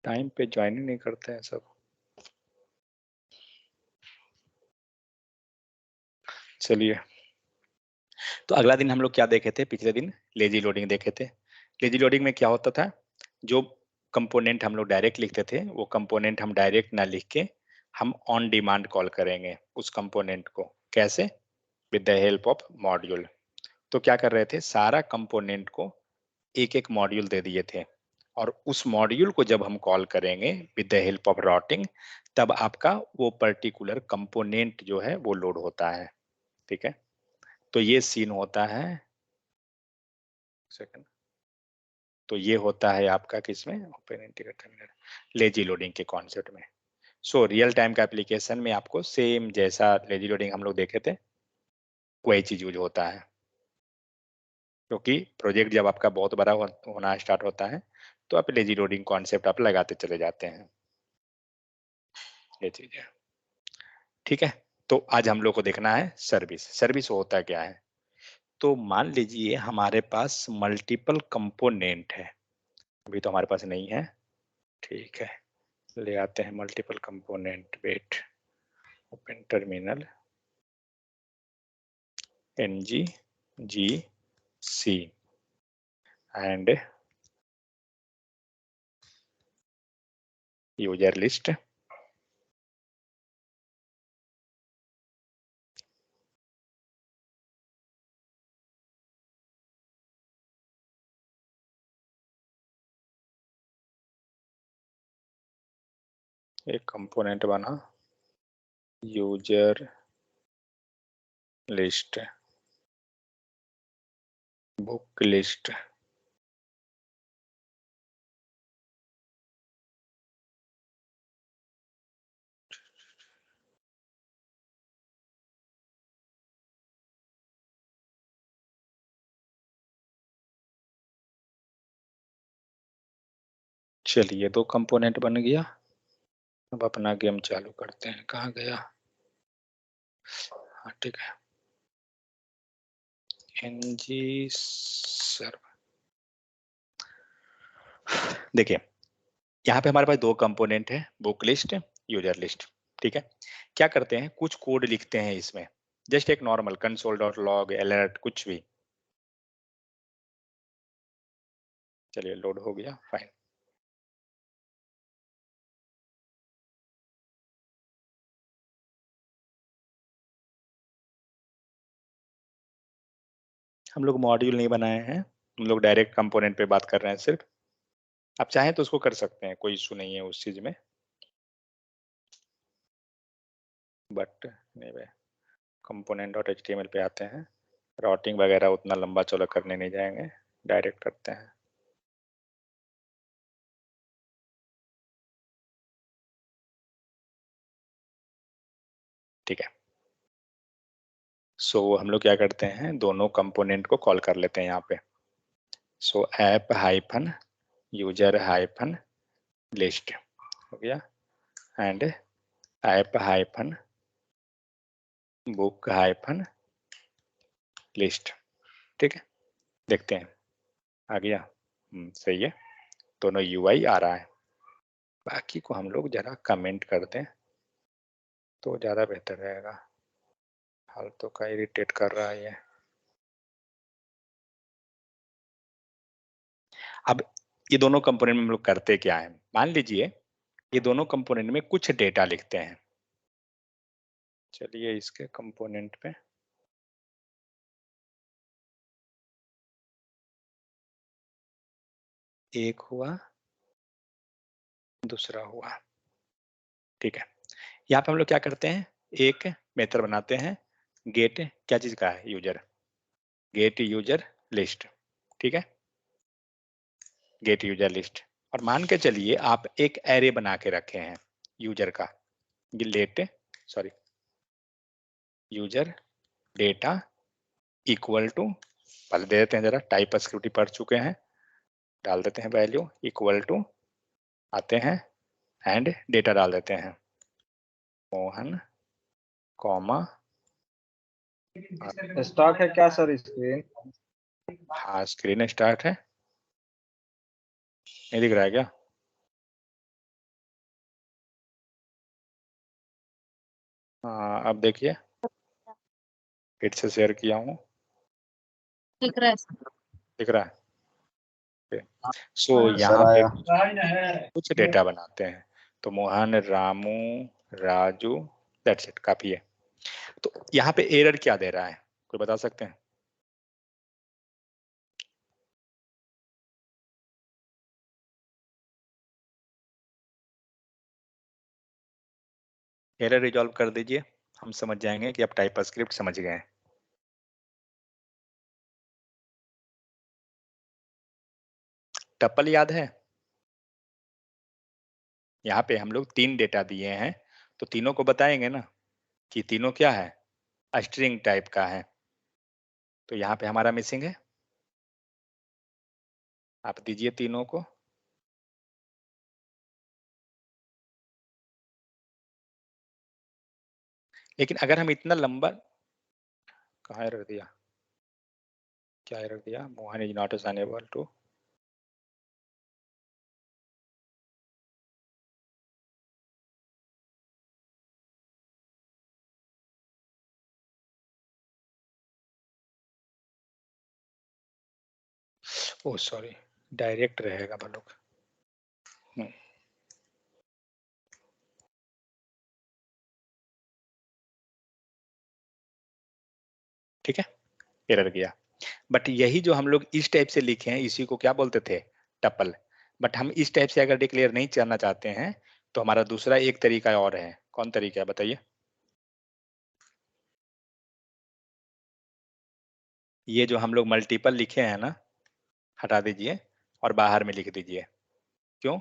Time पे join ही नहीं करते हैं सब। चलिए, तो अगला दिन हम लोग क्या देखे थे? पिछले दिन लेजी लोडिंग देखे थे। लेजी लोडिंग में क्या होता था, जो कंपोनेंट हम लोग डायरेक्ट लिखते थे वो कंपोनेंट हम डायरेक्ट ना लिख के हम ऑन डिमांड कॉल करेंगे उस कंपोनेंट को। कैसे? With the help of module. तो क्या कर रहे थे, सारा कंपोनेंट को एक एक मॉड्यूल दे दिए थे, और उस मॉड्यूल को जब हम कॉल करेंगे with the help of routing, तब आपका वो पर्टिकुलर कंपोनेंट जो है वो लोड होता है। ठीक है, तो ये सीन होता है। सेकंड, तो ये होता है आपका किसमें, open integrated terminal lazy loading के कॉन्सेप्ट में। सो रियल टाइम का एप्लीकेशन में आपको सेम जैसा लेजी लोडिंग हम लोग देखे थे वही चीज यूज होता है, क्योंकि प्रोजेक्ट जब आपका बहुत बड़ा होना स्टार्ट होता है तो आप लेजी लोडिंग कॉन्सेप्ट आप लगाते चले जाते हैं। ये चीज है। ठीक है, तो आज हम लोग को देखना है सर्विस। सर्विस होता क्या है? तो मान लीजिए हमारे पास मल्टीपल कंपोनेंट है, अभी तो हमारे पास नहीं है। ठीक है, ले आते हैं multiple component. Wait, open terminal nggc and user list. एक कंपोनेंट बना यूजर लिस्ट, बुक लिस्ट। चलिए, दो कंपोनेंट बन गया। अब अपना गेम चालू करते हैं। कहाँ गया? हाँ ठीक है, ng सर्वर। देखिए, यहाँ पे हमारे पास दो कंपोनेंट है, बुक लिस्ट, यूजर लिस्ट। ठीक है, क्या करते हैं, कुछ कोड लिखते हैं इसमें, जस्ट एक नॉर्मल console.log अलर्ट कुछ भी। चलिए, लोड हो गया, फाइन। हम लोग मॉड्यूल नहीं बनाए हैं, हम लोग डायरेक्ट कंपोनेंट पे बात कर रहे हैं सिर्फ। आप चाहें तो उसको कर सकते हैं, कोई इशू नहीं है उस चीज में, बट नहीं। कंपोनेंट डॉट एचटीएमएल पे आते हैं, राउटिंग वगैरह उतना लंबा चौड़ा करने नहीं जाएंगे, डायरेक्ट करते हैं। ठीक है, सो हम लोग क्या करते हैं, दोनों कंपोनेंट को कॉल कर लेते हैं यहाँ पे। सो app hyphen user hyphen list हो गया, and app hyphen book hyphen list. ठीक है, देखते हैं आ गया। सही है, दोनों यूआई आ रहा है। बाकी को हम लोग जरा कमेंट कर दें तो ज़्यादा बेहतर रहेगा। हाल तो का इरिटेट कर रहा है ये। अब ये दोनों कंपोनेंट में हम लोग करते क्या है, मान लीजिए ये दोनों कंपोनेंट में कुछ डेटा लिखते हैं। चलिए, इसके कंपोनेंट पे एक हुआ, दूसरा हुआ। ठीक है, यहाँ पे हम लोग क्या करते हैं, एक मेथड बनाते हैं, गेट क्या चीज का है, यूजर, गेट यूजर लिस्ट। ठीक है, गेट यूजर लिस्ट। और मान के चलिए आप एक एरे बना के रखे हैं यूजर का, let, sorry, user data equal to, पहले दे देते हैं जरा, टाइप सिक्योरिटी पढ़ चुके हैं, डाल देते हैं वैल्यू इक्वल टू, आते हैं एंड डेटा डाल देते हैं, मोहन कॉमा। स्टॉक है क्या सर स्क्रीन? हाँ, स्क्रीन स्टार्ट है, नहीं दिख रहा है क्या? हाँ अब देखिए, फिर से शेयर किया हूँ, दिख रहा है। दिख रहा है। सो सर यहाँ पे आया। कुछ डेटा बनाते हैं, तो मोहन, रामू, राजू, दैट्स इट, काफी है। तो यहाँ पे एरर क्या दे रहा है, कोई बता सकते हैं? एरर रिजॉल्व कर दीजिए, हम समझ जाएंगे कि आप टाइपस्क्रिप्ट समझ गए हैं। टपल याद है? यहाँ पे हम लोग 3 डेटा दिए हैं, तो तीनों को बताएंगे ना कि तीनों क्या है, स्ट्रिंग टाइप का है। तो यहाँ पे हमारा मिसिंग है, आप दीजिए तीनों को। लेकिन अगर हम इतना लंबा, कहाँ एरर दिया, क्या एरर दिया, Mohan is not assignable to, oh sorry, direct रहेगा बलोक। ठीक है, एरर गया। बट यही जो हम लोग इस टाइप से लिखे हैं, इसी को क्या बोलते थे, टपल। बट हम इस टाइप से अगर डिक्लेयर नहीं करना चाहते हैं, तो हमारा दूसरा एक तरीका और है। कौन तरीका है बताइए? ये जो हम लोग मल्टीपल लिखे हैं ना, हटा दीजिए और बाहर में लिख दीजिए। क्यों?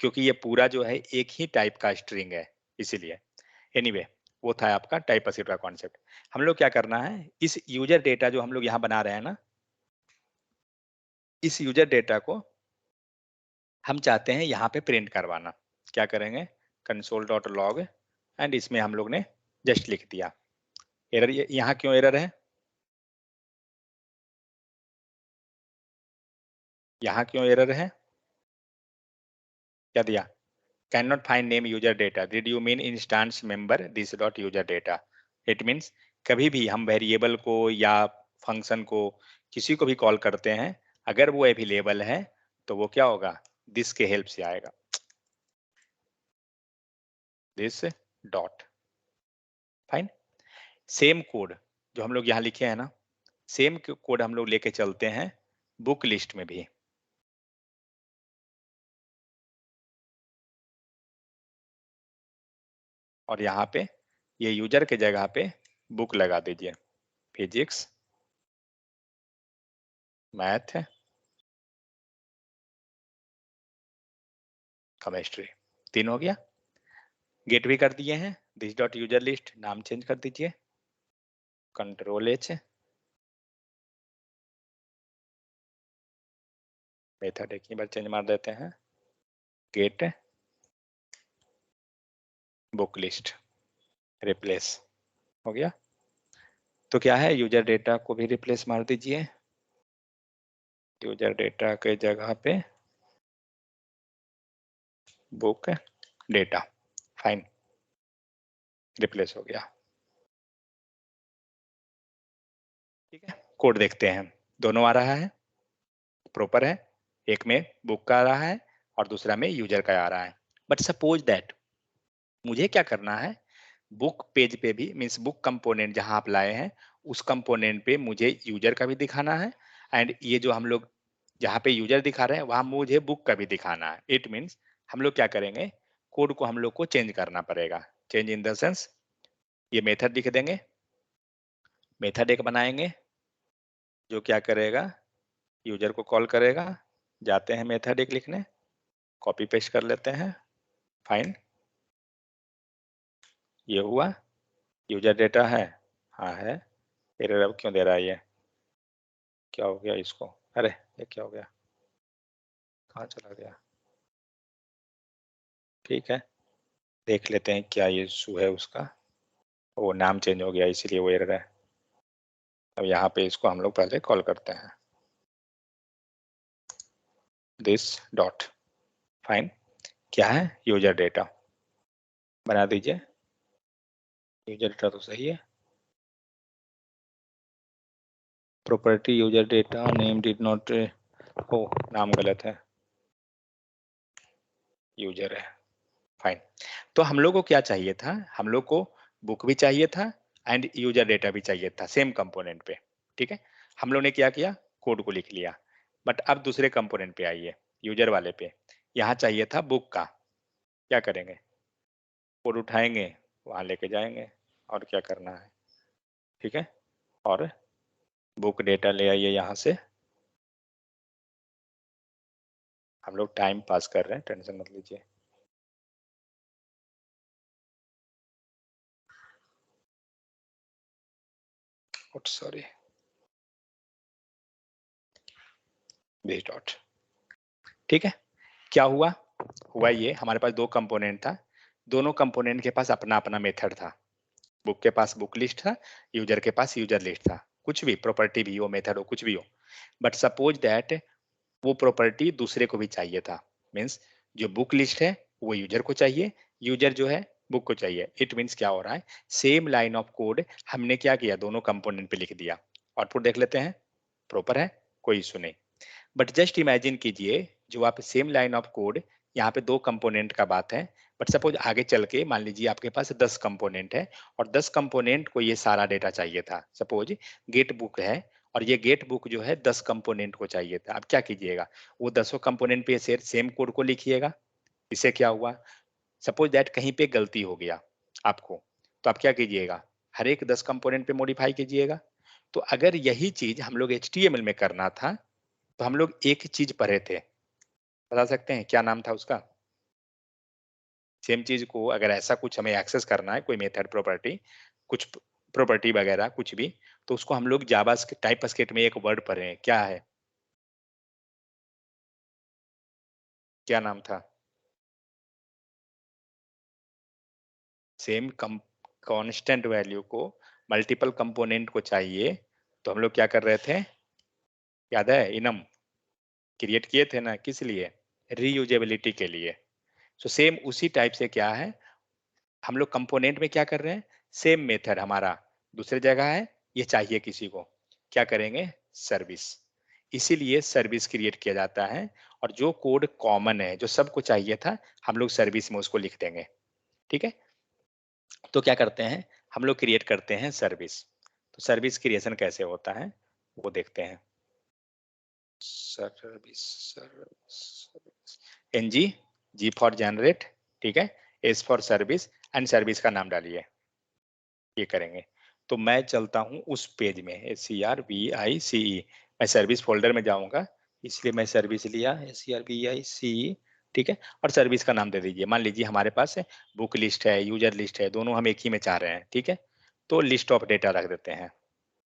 क्योंकि ये पूरा जो है एक ही टाइप का स्ट्रिंग है, इसीलिए। एनीवे, वो था आपका टाइपस्क्रिप्ट का कॉन्सेप्ट। हम लोग क्या करना है, इस यूजर डेटा जो हम लोग यहाँ बना रहे हैं ना, इस यूजर डेटा को हम चाहते हैं यहाँ पे प्रिंट करवाना। क्या करेंगे, console.log, एंड इसमें हम लोग ने जस्ट लिख दिया। एरर यहाँ क्यों एरर है, यहाँ क्यों एरर है, क्या दिया, can not find name user data, did you mean instance member this dot user data. It means कभी भी हम वेरिएबल को या फंक्शन को किसी को भी कॉल करते हैं, अगर वो अवेलेबल है तो वो क्या होगा, दिस के हेल्प से आएगा, this dot. Fine. Same code जो हम लोग यहाँ लिखे हैं ना, सेम कोड हम लोग लेके चलते हैं बुक लिस्ट में भी। और यहाँ पे ये यूजर के जगह पे बुक लगा दीजिए, फिजिक्स, मैथ, केमिस्ट्री, 3 हो गया। गेट भी कर दिए हैं, दिस डॉट यूजर लिस्ट, नाम चेंज कर दीजिए, Ctrl+H, मेथड एक ही बार चेंज मार देते हैं, गेट बुक लिस्ट, रिप्लेस, हो गया। तो क्या है, यूजर डेटा को भी रिप्लेस मार दीजिए, यूजर डेटा के जगह पे बुक डेटा, फाइन, रिप्लेस हो गया। ठीक है, कोड देखते हैं, दोनों आ रहा है, प्रॉपर है, एक में बुक का आ रहा है और दूसरा में यूजर का आ रहा है। बट सपोज दैट मुझे क्या करना है, बुक पेज पे भी, मीन्स बुक कंपोनेंट जहां आप लाए हैं उस कंपोनेंट पे मुझे यूजर का भी दिखाना है, एंड ये जो हम लोग जहाँ पे यूजर दिखा रहे हैं वहां मुझे बुक का भी दिखाना है। इट मीन्स हम लोग क्या करेंगे, कोड को हम लोग को चेंज करना पड़ेगा। चेंज इन द सेंस, ये मेथड लिख देंगे, मेथड एक बनाएंगे जो क्या करेगा, यूजर को कॉल करेगा, जाते हैं मेथड एक लिखने, कॉपी पेस्ट कर लेते हैं, फाइन, ये हुआ, यूजर डेटा है, हाँ है, एरर अब क्यों दे रहा है ये, क्या हो गया इसको, अरे ये क्या हो गया, कहाँ चला गया। ठीक है, देख लेते हैं क्या ये इशू है उसका, वो नाम चेंज हो गया इसीलिए वो एरर है। अब यहाँ पे इसको हम लोग पहले कॉल करते हैं, दिस डॉट, फाइन, क्या है, यूजर डेटा, बना दीजिए, यूजर डेटा तो सही है, property user data name did not, ओ नाम गलत है, यूजर है, फाइन। तो हम लोग को क्या चाहिए था, हम लोग को बुक भी चाहिए था एंड यूजर डेटा भी चाहिए था सेम कंपोनेंट पे, ठीक है। हम लोग ने क्या किया, कोड को लिख लिया, बट अब दूसरे कंपोनेंट पे आइए, यूजर वाले पे, यहाँ चाहिए था बुक का, क्या करेंगे, कोड उठाएंगे, वहां लेके जाएंगे, और क्या करना है, ठीक है, और बुक डेटा ले आइए यहाँ से। हम लोग टाइम पास कर रहे हैं, टेंशन मत लीजिए। सॉरी, दिस डॉट, ठीक है। क्या हुआ, हुआ ये, हमारे पास दो कंपोनेंट था, दोनों कंपोनेंट के पास अपना अपना मेथड था, बुक के पास बुक लिस्ट था, यूजर के पास यूजर लिस्ट था, कुछ भी प्रॉपर्टी भी हो, मेथड हो, कुछ भी हो, बट सपोज दैट वो प्रॉपर्टी दूसरे को भी चाहिए था, मीन्स जो बुक लिस्ट है वो यूजर को चाहिए, यूजर जो है बुक को चाहिए। इट मीन्स क्या हो रहा है, सेम लाइन ऑफ कोड हमने क्या किया, दोनों कंपोनेंट पे लिख दिया। आउटपुट देख लेते हैं, प्रॉपर है, कोई इशू नहीं। बट जस्ट इमेजिन कीजिए, जो आप सेम लाइन ऑफ कोड, यहाँ पे दो कंपोनेंट का बात है, बट सपोज आगे चल के मान लीजिए आपके पास 10 कंपोनेंट है, और 10 कंपोनेंट को ये सारा डेटा चाहिए था, सपोज गेट बुक है, और ये गेट बुक जो है 10 कंपोनेंट को चाहिए था। अब क्या कीजिएगा, वो 10 कंपोनेंट पे सेम कोड को लिखिएगा। इससे क्या हुआ, सपोज दैट कहीं पे गलती हो गया आपको, तो आप क्या कीजिएगा, हर एक 10 कंपोनेंट पे मॉडिफाई कीजिएगा। तो अगर यही चीज हम लोग HTML में करना था, तो हम लोग एक चीज पढ़े थे, बता सकते हैं क्या नाम था उसका, सेम चीज को अगर ऐसा कुछ हमें एक्सेस करना है, कोई मेथड प्रॉपर्टी, कुछ प्रॉपर्टी वगैरह कुछ भी, तो उसको हम लोग जावा टाइप स्क्रिप्ट में एक वर्ड पढ़े हैं, क्या है, क्या नाम था, सेम कांस्टेंट वैल्यू को मल्टीपल कंपोनेंट को चाहिए, तो हम लोग क्या कर रहे थे, याद है, इनम क्रिएट किए थे ना, किस लिए, रीयूजेबिलिटी के लिए। सो सेम उसी टाइप से क्या है, हम लोग कंपोनेंट में क्या कर रहे हैं, सेम मेथड हमारा दूसरी जगह है, ये चाहिए किसी को, क्या करेंगे, सर्विस, इसीलिए सर्विस क्रिएट किया जाता है। और जो कोड कॉमन है, जो सबको चाहिए था, हम लोग सर्विस में उसको लिख देंगे, ठीक है। तो क्या करते हैं, हम लोग क्रिएट करते हैं सर्विस। तो सर्विस क्रिएशन कैसे होता है वो देखते हैं, service, service, NG, G for generate, ठीक है, S for service, and service का नाम डालिए, ये करेंगे। तो मैं चलता हूं उस पेज में, SCRVICE, मैं सर्विस फोल्डर में जाऊंगा, इसलिए मैं सर्विस लिया, SCRVICE, ठीक है, और सर्विस का नाम दे दीजिए, मान लीजिए हमारे पास बुक लिस्ट है, यूजर लिस्ट है, दोनों हम एक ही में चाह रहे हैं, ठीक है। तो लिस्ट ऑफ डेटा रख देते हैं,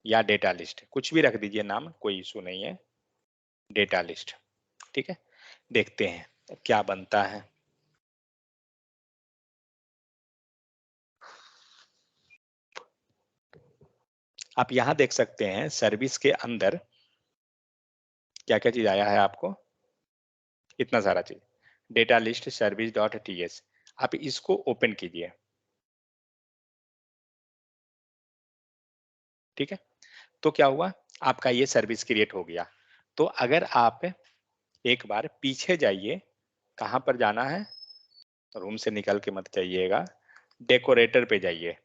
या डेटा लिस्ट, कुछ भी रख दीजिए नाम, कोई इशू नहीं है, डेटा लिस्ट, ठीक है। देखते हैं क्या बनता है। आप यहां देख सकते हैं सर्विस के अंदर क्या क्या चीज आया है आपको, इतना सारा चीज, data list service dot TS, आप इसको ओपन कीजिए, ठीक है। तो क्या हुआ, आपका ये सर्विस क्रिएट हो गया। तो अगर आप एक बार पीछे जाइए, कहां पर जाना है, रूम से निकल के मत जाइएगा, डेकोरेटर पे जाइए।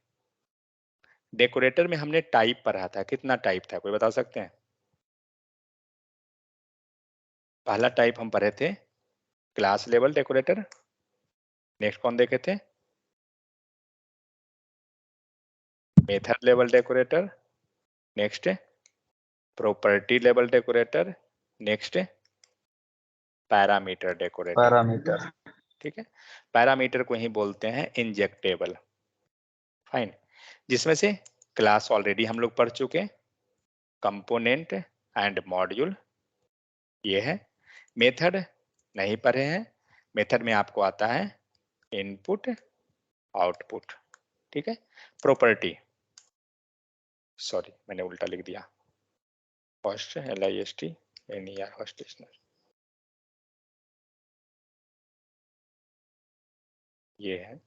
डेकोरेटर में हमने टाइप पढ़ा था, कितना टाइप था, कोई बता सकते हैं, पहला टाइप हम पढ़े थे क्लास लेवल डेकोरेटर, नेक्स्ट कौन देखे थे, method level decorator, next property level decorator, next parameter decorator, parameter. ठीक है। पैरामीटर को ही बोलते हैं इंजेक्टेबल, फाइन, जिसमें से क्लास ऑलरेडी हम लोग पढ़ चुके, कंपोनेंट एंड मॉड्यूल ये है, मेथड नहीं पढ़े हैं, मेथड में आपको आता है इनपुट आउटपुट, ठीक है। प्रॉपर्टी, सॉरी मैंने उल्टा लिख दिया, होस्ट LIST होस्ट, ये है,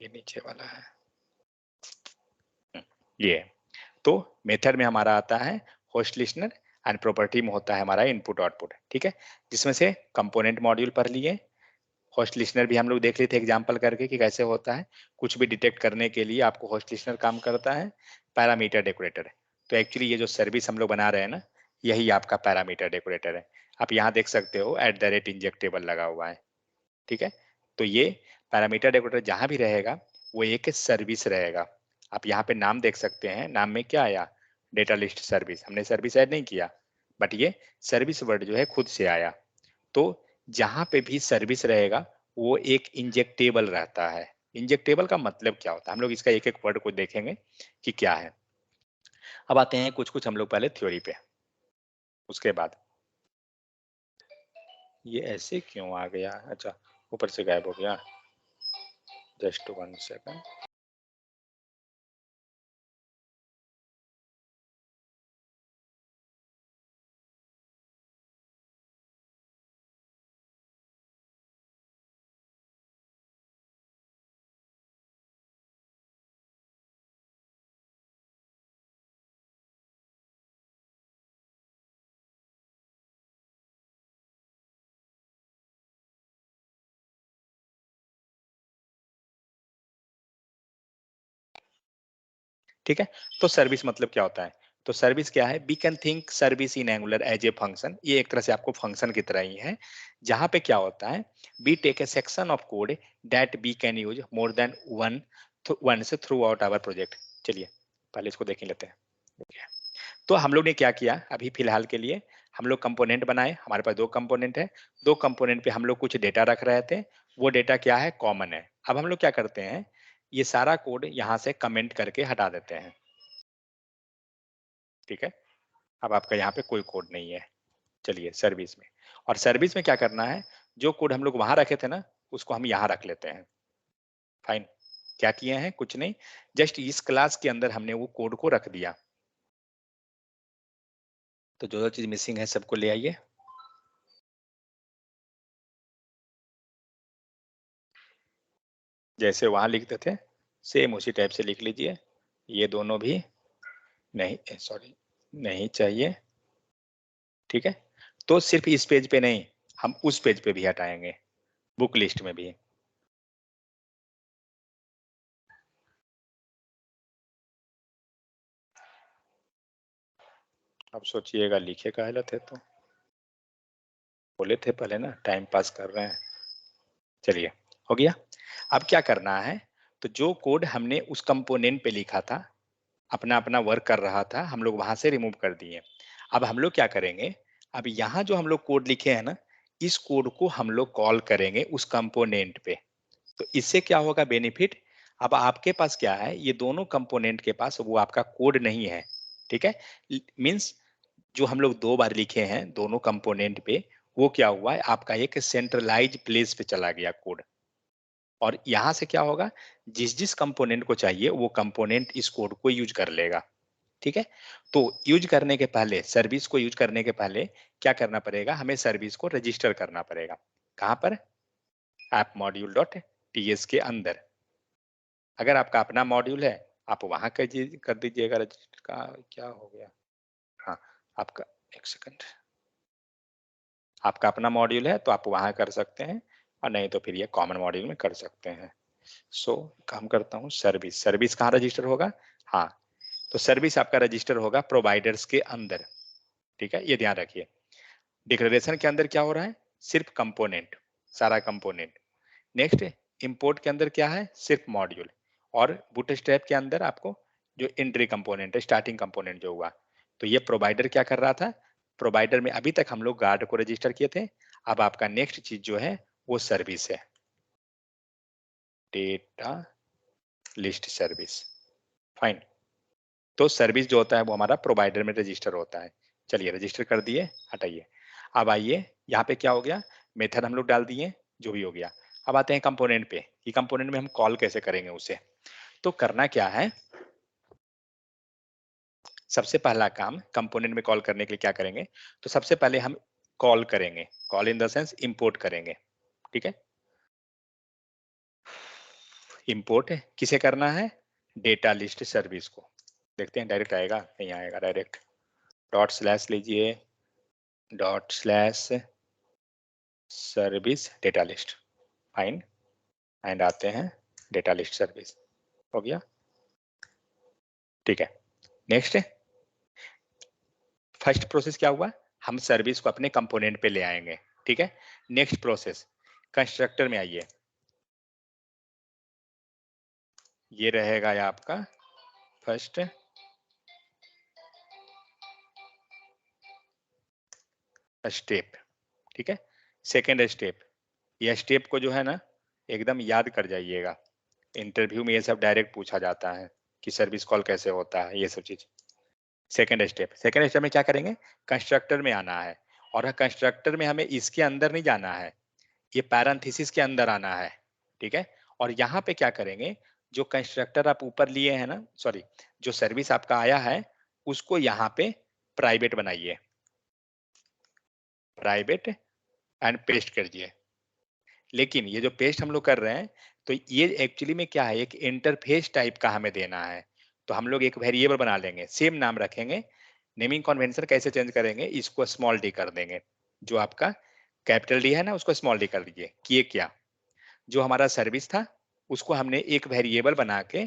ये नीचे वाला है, ये तो मेथड में हमारा आता है होस्ट लिस्टनर एंड प्रॉपर्टी में होता है हमारा इनपुट आउटपुट, ठीक है, जिसमें से कंपोनेंट मॉड्यूल पढ़ लिए, होस्ट लिस्टनर भी हम लोग देख लिए थे एग्जांपल करके कि कैसे होता है, कुछ भी डिटेक्ट करने के लिए आपको होस्ट लिस्टनर काम करता है, पैरामीटर डेकोरेटर। तो एक्चुअली ये जो सर्विस हम लोग बना रहे हैं ना, यही आपका पैरामीटर डेकोरेटर है। आप यहाँ देख सकते हो @इंजेक्टेबल लगा हुआ है, ठीक है। तो ये पैरामीटर डेकोरेटर जहां भी रहेगा वो एक सर्विस रहेगा। आप यहाँ पे नाम देख सकते हैं, नाम में क्या आया, डेटा लिस्ट सर्विस, हमने सर्विस ऐड नहीं किया, बट ये सर्विस वर्ड जो है खुद से आया। तो जहां पे भी सर्विस रहेगा वो एक इंजेक्टेबल रहता है। इंजेक्टेबल का मतलब क्या होता है, हम लोग इसका एक एक वर्ड को देखेंगे कि क्या है। अब आते हैं कुछ कुछ हम लोग पहले थ्योरी पे, उसके बाद ये ऐसे क्यों आ गया, अच्छा ऊपर से गायब हो गया, जस्ट 1 सेकंड। ठीक है, तो सर्विस मतलब क्या होता है, तो सर्विस क्या है, we can think service in Angular as a function, ये एक तरह से आपको फंक्शन की तरह ही है, जहां पे क्या होता है, we take a section of code that we can use more than once throughout our project. चलिए पहले इसको देख लेते हैं। तो हम लोग ने क्या किया, अभी फिलहाल के लिए हम लोग कंपोनेंट बनाए, हमारे पास 2 कंपोनेंट है, 2 कंपोनेंट पे हम लोग कुछ डेटा रख रहे थे, वो डेटा क्या है, कॉमन है। अब हम लोग क्या करते हैं, ये सारा कोड यहाँ से कमेंट करके हटा देते हैं, ठीक है। अब आपका यहाँ पे कोई कोड नहीं है। चलिए सर्विस में, और सर्विस में क्या करना है, जो कोड हम लोग वहां रखे थे ना उसको हम यहाँ रख लेते हैं। फाइन, क्या किए हैं, कुछ नहीं, जस्ट इस क्लास के अंदर हमने वो कोड को रख दिया। तो जो जो चीज मिसिंग है सबको ले आइए। जैसे वहां लिखते थे सेम उसी टाइप से लिख लीजिए। ये दोनों भी नहीं, सॉरी नहीं चाहिए, ठीक है। तो सिर्फ इस पेज पे नहीं, हम उस पेज पे भी हटाएंगे, बुक लिस्ट में भी। अब सोचिएगा लिखे का हालत है, तो बोले थे पहले ना टाइम पास कर रहे हैं। चलिए हो गया। अब क्या करना है, तो जो कोड हमने उस कंपोनेंट पे लिखा था, अपना अपना वर्क कर रहा था, हम लोग वहां से रिमूव कर दिए। अब हम लोग क्या करेंगे, अब यहाँ जो हम लोग कोड लिखे हैं ना, इस कोड को हम लोग कॉल करेंगे उस कंपोनेंट पे। तो इससे क्या होगा बेनिफिट, अब आपके पास क्या है, ये दोनों कंपोनेंट के पास वो आपका कोड नहीं है, ठीक है। मींस जो हम लोग 2 बार लिखे हैं दोनों कंपोनेंट पे, वो क्या हुआ है, आपका एक सेंट्रलाइज प्लेस पे चला गया कोड। और यहां से क्या होगा, जिस जिस कंपोनेंट को चाहिए वो कंपोनेंट इस कोड को यूज कर लेगा, ठीक है। तो यूज करने के पहले, सर्विस को यूज करने के पहले क्या करना पड़ेगा, हमें सर्विस को रजिस्टर करना पड़ेगा। कहां पर, ऐप मॉड्यूल डॉट टीएस के अंदर। अगर आपका अपना मॉड्यूल है आप वहां कर दीजिएगा रजिस्टर का, क्या हो गया, हाँ आपका, एक सेकंड, आपका अपना मॉड्यूल है तो आप वहां कर सकते हैं, और नहीं तो फिर ये कॉमन मॉड्यूल में कर सकते हैं। सो काम करता हूँ, सर्विस, सर्विस कहाँ रजिस्टर होगा, हाँ, तो सर्विस आपका रजिस्टर होगा प्रोवाइडर्स के अंदर, ठीक है, ये ध्यान रखिए। डिक्लेरेशन के अंदर क्या हो रहा है, सिर्फ कंपोनेंट, सारा कंपोनेंट। नेक्स्ट इंपोर्ट के अंदर क्या है, सिर्फ मॉड्यूल। और बूटस्ट्रैप के अंदर आपको जो एंट्री कंपोनेंट है, स्टार्टिंग कंपोनेंट जो हुआ, तो ये प्रोवाइडर क्या कर रहा था, प्रोवाइडर में अभी तक हम लोग गार्ड को रजिस्टर किए थे, अब आपका नेक्स्ट चीज जो है वो सर्विस है, डेटा लिस्ट सर्विस। फाइन, तो सर्विस जो होता है वो हमारा प्रोवाइडर में रजिस्टर होता है। चलिए रजिस्टर कर दिए, हटाइए। अब आइए यहाँ पे क्या हो गया, मेथड हम लोग डाल दिए, जो भी हो गया। अब आते हैं कंपोनेंट पे, कि कंपोनेंट में हम कॉल कैसे करेंगे उसे। तो करना क्या है, सबसे पहला काम कंपोनेंट में कॉल करने के लिए क्या करेंगे, तो सबसे पहले हम कॉल करेंगे, call in the sense import करेंगे, ठीक है। इंपोर्ट किसे करना है, डेटा लिस्ट सर्विस को। देखते हैं डायरेक्ट आएगा, नहीं आएगा डायरेक्ट। डॉट स्लैश लीजिए, dot slash service data list, fine, and आते हैं डेटा लिस्ट सर्विस, हो गया, ठीक है। नेक्स्ट फर्स्ट प्रोसेस क्या हुआ, हम सर्विस को अपने कंपोनेंट पे ले आएंगे, ठीक है। नेक्स्ट प्रोसेस कंस्ट्रक्टर में आइए, ये रहेगा या आपका फर्स्ट स्टेप, ठीक है। सेकेंड स्टेप, यह स्टेप को जो है ना एकदम याद कर जाइएगा, इंटरव्यू में ये सब डायरेक्ट पूछा जाता है कि सर्विस कॉल कैसे होता है, ये सब चीज। सेकेंड स्टेप में क्या करेंगे, कंस्ट्रक्टर में आना है, और कंस्ट्रक्टर में हमें इसके अंदर नहीं जाना है, ये पैरेंथेसिस के अंदर आना है, ठीक है। और यहाँ पे क्या करेंगे, जो कंस्ट्रक्टर आप ऊपर लिए हैं ना, सॉरी, जो सर्विस आपका आया है उसको यहाँ पे प्राइवेट बनाइए, प्राइवेट एंड पेस्ट करिए। लेकिन ये जो पेस्ट हम लोग कर रहे हैं, तो ये एक्चुअली में क्या है, एक इंटरफेस टाइप का हमें देना है। तो हम लोग एक वेरिएबल बना लेंगे, सेम नाम रखेंगे। नेमिंग कन्वेंशन कैसे चेंज करेंगे, इसको स्मॉल डी कर देंगे, जो आपका कैपिटल डी है ना उसको स्मॉल डी कर दीजिए। किए क्या, जो हमारा सर्विस था उसको हमने एक वेरिएबल बना के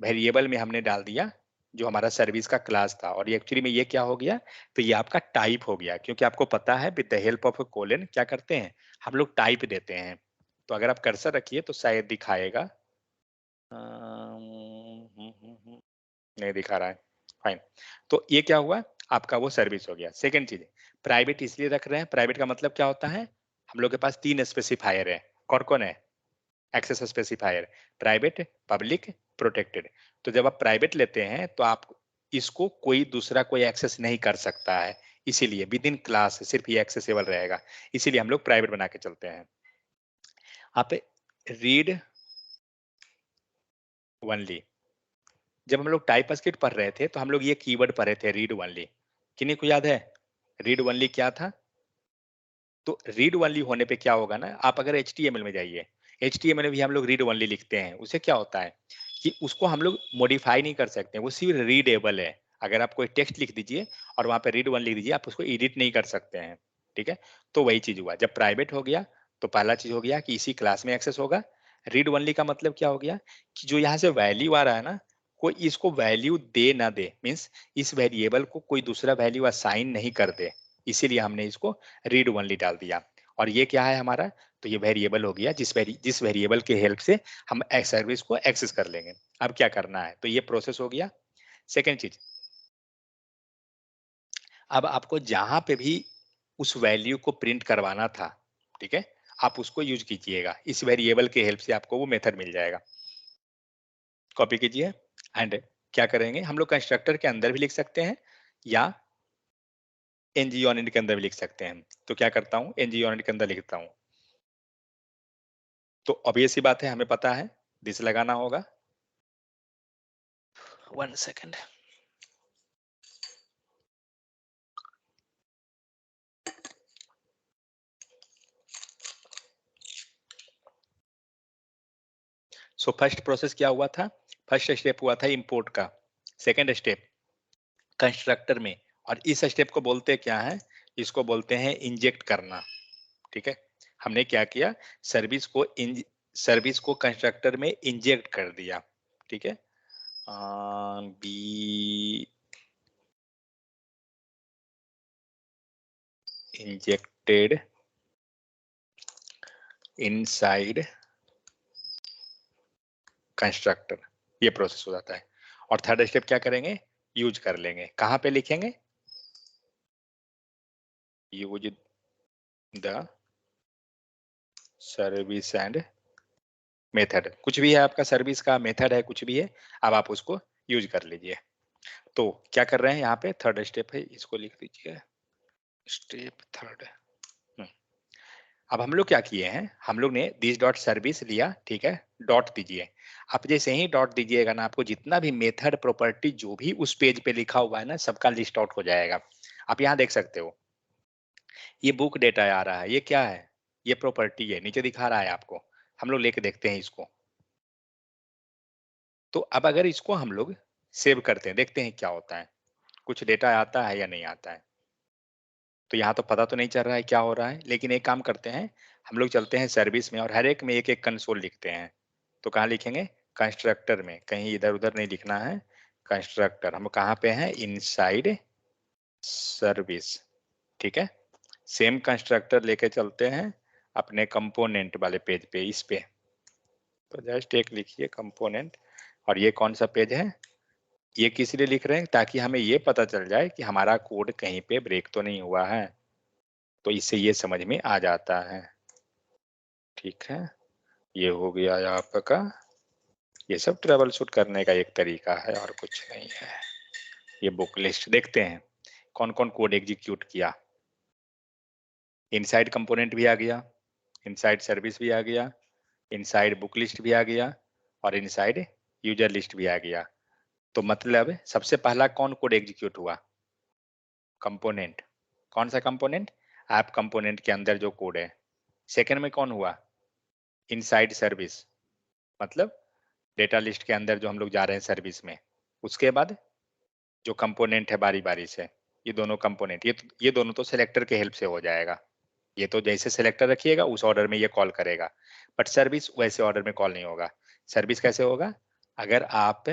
वेरिएबल में हमने डाल दिया जो हमारा सर्विस का क्लास था, और ये एक्चुअली में ये क्या हो गया, तो ये आपका टाइप हो गया, क्योंकि आपको पता है with the help of colon क्या करते हैं हम लोग, टाइप देते हैं। तो अगर आप कर्सर रखिए तो शायद दिखाएगा, नहीं दिखा रहा है, फाइन। तो ये क्या हुआ, आपका वो सर्विस हो गया। सेकेंड चीज, प्राइवेट इसलिए रख रहे हैं, प्राइवेट का मतलब क्या होता है, हम लोग के पास 3 स्पेसिफायर है, कौन कौन है, access specifier, private, public, protected. तो जब आप प्राइवेट लेते हैं तो आप इसको कोई दूसरा कोई एक्सेस नहीं कर सकता है, इसीलिए विद इन क्लास सिर्फ ये एक्सेसिबल रहेगा, इसीलिए हम लोग प्राइवेट बना के चलते हैं। आप रीड ओनली, जब हम लोग टाइपस्क्रिप्ट पढ़ रहे थे तो हम लोग ये कीवर्ड पढ़े थे, रीड ओनली, किन्हीं को याद है रीड ओनली क्या था। तो रीड ओनली होने पे क्या होगा ना, आप अगर HTML में जाइए, HTML में भी हम लोग रीड ओनली लिखते हैं, उसे क्या होता है कि उसको हम लोग मॉडिफाई नहीं कर सकते, वो सिर्फ रीडेबल है। अगर आप कोई टेक्स्ट लिख दीजिए और वहां पे रीड ओनली लिख दीजिए, आप उसको एडिट नहीं कर सकते हैं, ठीक है। तो वही चीज हुआ, जब प्राइवेट हो गया तो पहला चीज हो गया कि इसी क्लास में एक्सेस होगा। रीड ओनली का मतलब क्या हो गया कि जो यहाँ से वैल्यू आ रहा है ना, कोई इसको वैल्यू दे ना दे, मीन्स इस वेरिएबल को कोई दूसरा वैल्यू असाइन नहीं कर दे, इसीलिए हमने इसको रीड ओनली डाल दिया। और ये क्या है हमारा, तो ये वेरिएबल हो गया जिस वेरिएबल के हेल्प से हम सर्विस को एक्सेस कर लेंगे। अब क्या करना है, तो ये प्रोसेस हो गया। सेकेंड चीज, अब आपको जहां पे भी उस वैल्यू को प्रिंट करवाना था, ठीक है, आप उसको यूज कीजिएगा, इस वेरिएबल के हेल्प से आपको वो मेथड मिल जाएगा। कॉपी कीजिए एंड क्या करेंगे, हम लोग कंस्ट्रक्टर के अंदर भी लिख सकते हैं या एनजी यूनिट के अंदर भी लिख सकते हैं। तो क्या करता हूँ, एनजी यूनिट के अंदर लिखता हूँ। तो ऑब्वियस सी बात है, हमें पता है दिस लगाना होगा। 1 सेकेंड, सो फर्स्ट प्रोसेस क्या हुआ था, फर्स्ट स्टेप हुआ था इंपोर्ट का, सेकेंड स्टेप कंस्ट्रक्टर में, और इस स्टेप को बोलते क्या है, इसको बोलते हैं इंजेक्ट करना, ठीक है। हमने क्या किया, सर्विस को कंस्ट्रक्टर में इंजेक्ट कर दिया, ठीक है। बी इंजेक्टेड इनसाइड कंस्ट्रक्टर, ये प्रोसेस हो जाता है। और थर्ड स्टेप क्या करेंगे, यूज कर लेंगे, कहां पे लिखेंगे, use the service and method, कुछ भी है आपका सर्विस का मेथड है, कुछ भी है, अब आप उसको यूज कर लीजिए। तो क्या कर रहे हैं यहाँ पे, थर्ड स्टेप है, इसको लिख दीजिए, स्टेप थर्ड। अब हम लोग क्या किए हैं, हम लोग ने दिस डॉट सर्विस लिया, ठीक है, डॉट दीजिए। आप जैसे ही डॉट दीजिएगा ना, आपको जितना भी मेथड प्रॉपर्टी जो भी उस पेज पे लिखा हुआ है ना, सबका लिस्ट आउट हो जाएगा। आप यहाँ देख सकते हो, ये बुक डेटा आ रहा है, ये क्या है, ये प्रॉपर्टी है, नीचे दिखा रहा है आपको। हम लोग लेके देखते हैं इसको। तो अब अगर इसको हम लोग सेव करते हैं, देखते हैं क्या होता है, कुछ डेटा आता है या नहीं आता है। तो यहाँ तो पता तो नहीं चल रहा है क्या हो रहा है, लेकिन एक काम करते हैं, हम लोग चलते हैं सर्विस में और हर एक में एक-एक कंसोल लिखते हैं। तो कहाँ लिखेंगे? कंस्ट्रक्टर में, कहीं इधर-उधर नहीं लिखना है। कंस्ट्रक्टर हम कहाँ पे हैं? इनसाइड सर्विस, ठीक है? सेम कंस्ट्रक्टर लेके चलते हैं अपने कंपोनेंट वाले पेज पे, इस पे। तो जस्ट एक लिखिए कंपोनेंट, और ये कौन सा पेज है? ये किस लिए लिख रहे हैं? ताकि हमें ये पता चल जाए कि हमारा कोड कहीं पे ब्रेक तो नहीं हुआ है। तो इससे ये समझ में आ जाता है, ठीक है? ये हो गया आपका, ये सब ट्रबल शूट करने का एक तरीका है और कुछ नहीं है। ये बुक लिस्ट देखते हैं कौन कौन कोड एग्जीक्यूट किया। इनसाइड कंपोनेंट भी आ गया, इनसाइड सर्विस भी आ गया, इनसाइड बुक लिस्ट भी आ गया और इनसाइड यूजर लिस्ट भी आ गया। तो मतलब सबसे पहला कौन कोड एग्जीक्यूट हुआ? कंपोनेंट। कौन सा कंपोनेंट? ऐप कंपोनेंट के अंदर जो कोड है। सेकंड में कौन हुआ? इनसाइड सर्विस, मतलब डेटा लिस्ट के अंदर जो हम लोग जा रहे हैं सर्विस में। उसके बाद जो कंपोनेंट है बारी बारी से, ये दोनों कंपोनेंट, ये दोनों तो सिलेक्टर के हेल्प से हो जाएगा। ये तो जैसे सिलेक्टर रखिएगा उस ऑर्डर में ये कॉल करेगा, बट सर्विस वैसे ऑर्डर में कॉल नहीं होगा। सर्विस कैसे होगा? अगर आप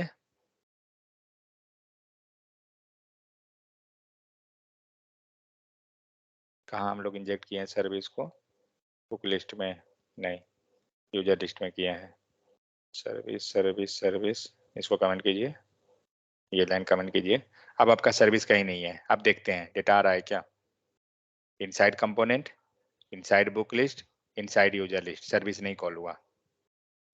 कहाँ हम लोग इंजेक्ट किए हैं सर्विस को? बुक लिस्ट में नहीं, यूजर लिस्ट में किए हैं। सर्विस सर्विस सर्विस, इसको कमेंट कीजिए, ये लाइन कमेंट कीजिए। अब आपका सर्विस कहीं नहीं है। अब देखते हैं डेटा आ रहा है क्या? Inside component, inside book list, inside user list, service नहीं कॉल हुआ।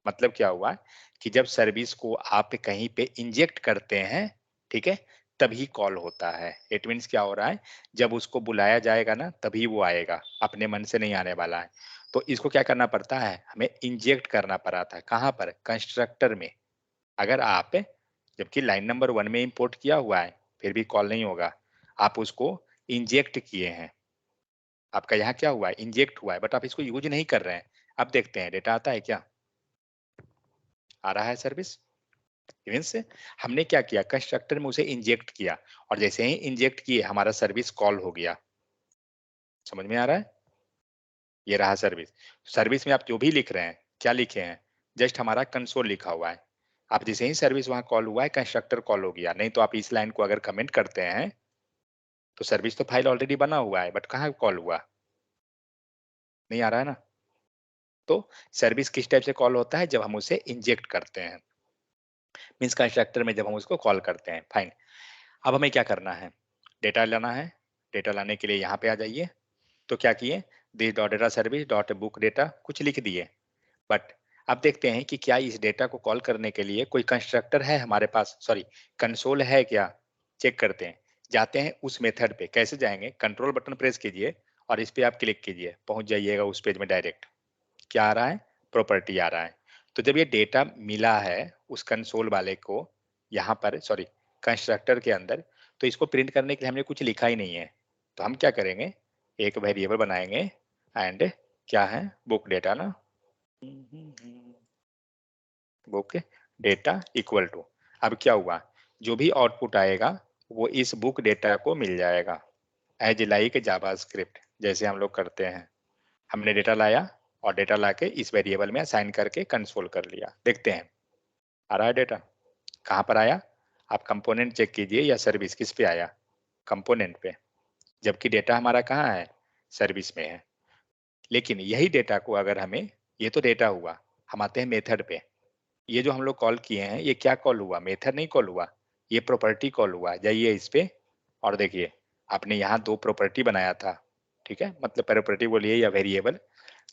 मतलब क्या हुआ कि जब सर्विस को आप कहीं पे इंजेक्ट करते हैं, ठीक है, तभी कॉल होता है। इट मीन्स क्या हो रहा है? जब उसको बुलाया जाएगा ना तभी वो आएगा, अपने मन से नहीं आने वाला है। तो इसको क्या करना पड़ता है? हमें इंजेक्ट करना पड़ा था। कहाँ पर? कंस्ट्रक्टर में। अगर आप, जबकि लाइन नंबर 1 में इंपोर्ट किया हुआ है, फिर भी कॉल नहीं होगा। आप उसको इंजेक्ट किए हैं, आपका यहाँ क्या हुआ है? इंजेक्ट हुआ है, बट आप इसको यूज नहीं कर रहे हैं। अब देखते हैं डेटा आता है क्या? आ रहा है सर्विस। मीन्स हमने क्या किया? कंस्ट्रक्टर में उसे इंजेक्ट किया, और जैसे ही इंजेक्ट किए हमारा सर्विस कॉल हो गया। समझ में आ रहा है? ये रहा सर्विस। सर्विस में आप जो भी लिख रहे हैं, क्या लिखे हैं? जस्ट हमारा कंसोल लिखा हुआ है। आप जैसे ही सर्विस वहां कॉल हुआ है, कंस्ट्रक्टर कॉल हो गया। नहीं तो आप इस लाइन को अगर कमेंट करते हैं तो सर्विस तो फाइल ऑलरेडी बना हुआ है, बट कहाँ कॉल हुआ? नहीं आ रहा है ना? तो सर्विस किस टाइप से कॉल होता है? जब हम उसे इंजेक्ट करते हैं, मीन्स कंस्ट्रक्टर में जब हम उसको कॉल करते हैं। फाइन। अब हमें क्या करना है? डेटा लाना है। डेटा लाने के लिए यहाँ पे आ जाइए। तो क्या किए? This dot data service dot book data कुछ लिख दिए, बट अब देखते हैं कि क्या इस डेटा को कॉल करने के लिए कोई कंस्ट्रक्टर है हमारे पास, सॉरी कंसोल है क्या? चेक करते हैं। जाते हैं उस मेथड पे। कैसे जाएंगे? कंट्रोल बटन प्रेस कीजिए और इस पे आप क्लिक कीजिए, पहुंच जाइएगा उस पेज में डायरेक्ट। क्या आ रहा है? प्रॉपर्टी आ रहा है। तो जब ये डेटा मिला है उस कंसोल वाले को, यहाँ पर सॉरी कंस्ट्रक्टर के अंदर, तो इसको प्रिंट करने के लिए हमने कुछ लिखा ही नहीं है। तो हम क्या करेंगे? एक वेरिएबल बनाएंगे एंड क्या है? बुक डेटा ना, बुक डेटा इक्वल टू, अब क्या हुआ? जो भी आउटपुट आएगा वो इस बुक डेटा को मिल जाएगा, एज लाइक जावास्क्रिप्ट, जैसे हम लोग करते हैं। हमने डेटा लाया और डेटा लाके इस वेरिएबल में असाइन करके कंसोल कर लिया। देखते हैं आ रहा है डेटा। कहाँ पर आया? आप कंपोनेंट चेक कीजिए या सर्विस, किस पे आया? कंपोनेंट पे, जबकि डेटा हमारा कहाँ है? सर्विस में है। लेकिन यही डेटा को अगर हमें, ये तो डेटा हुआ, हम आते हैं मेथड पे। ये जो हम लोग कॉल किए हैं ये क्या कॉल हुआ? मेथड नहीं कॉल हुआ, ये प्रॉपर्टी कॉल हुआ। जाइए इस पे और देखिए, आपने यहाँ 2 प्रॉपर्टी बनाया था, ठीक है, मतलब प्रॉपर्टी बोलिए या वेरिएबल।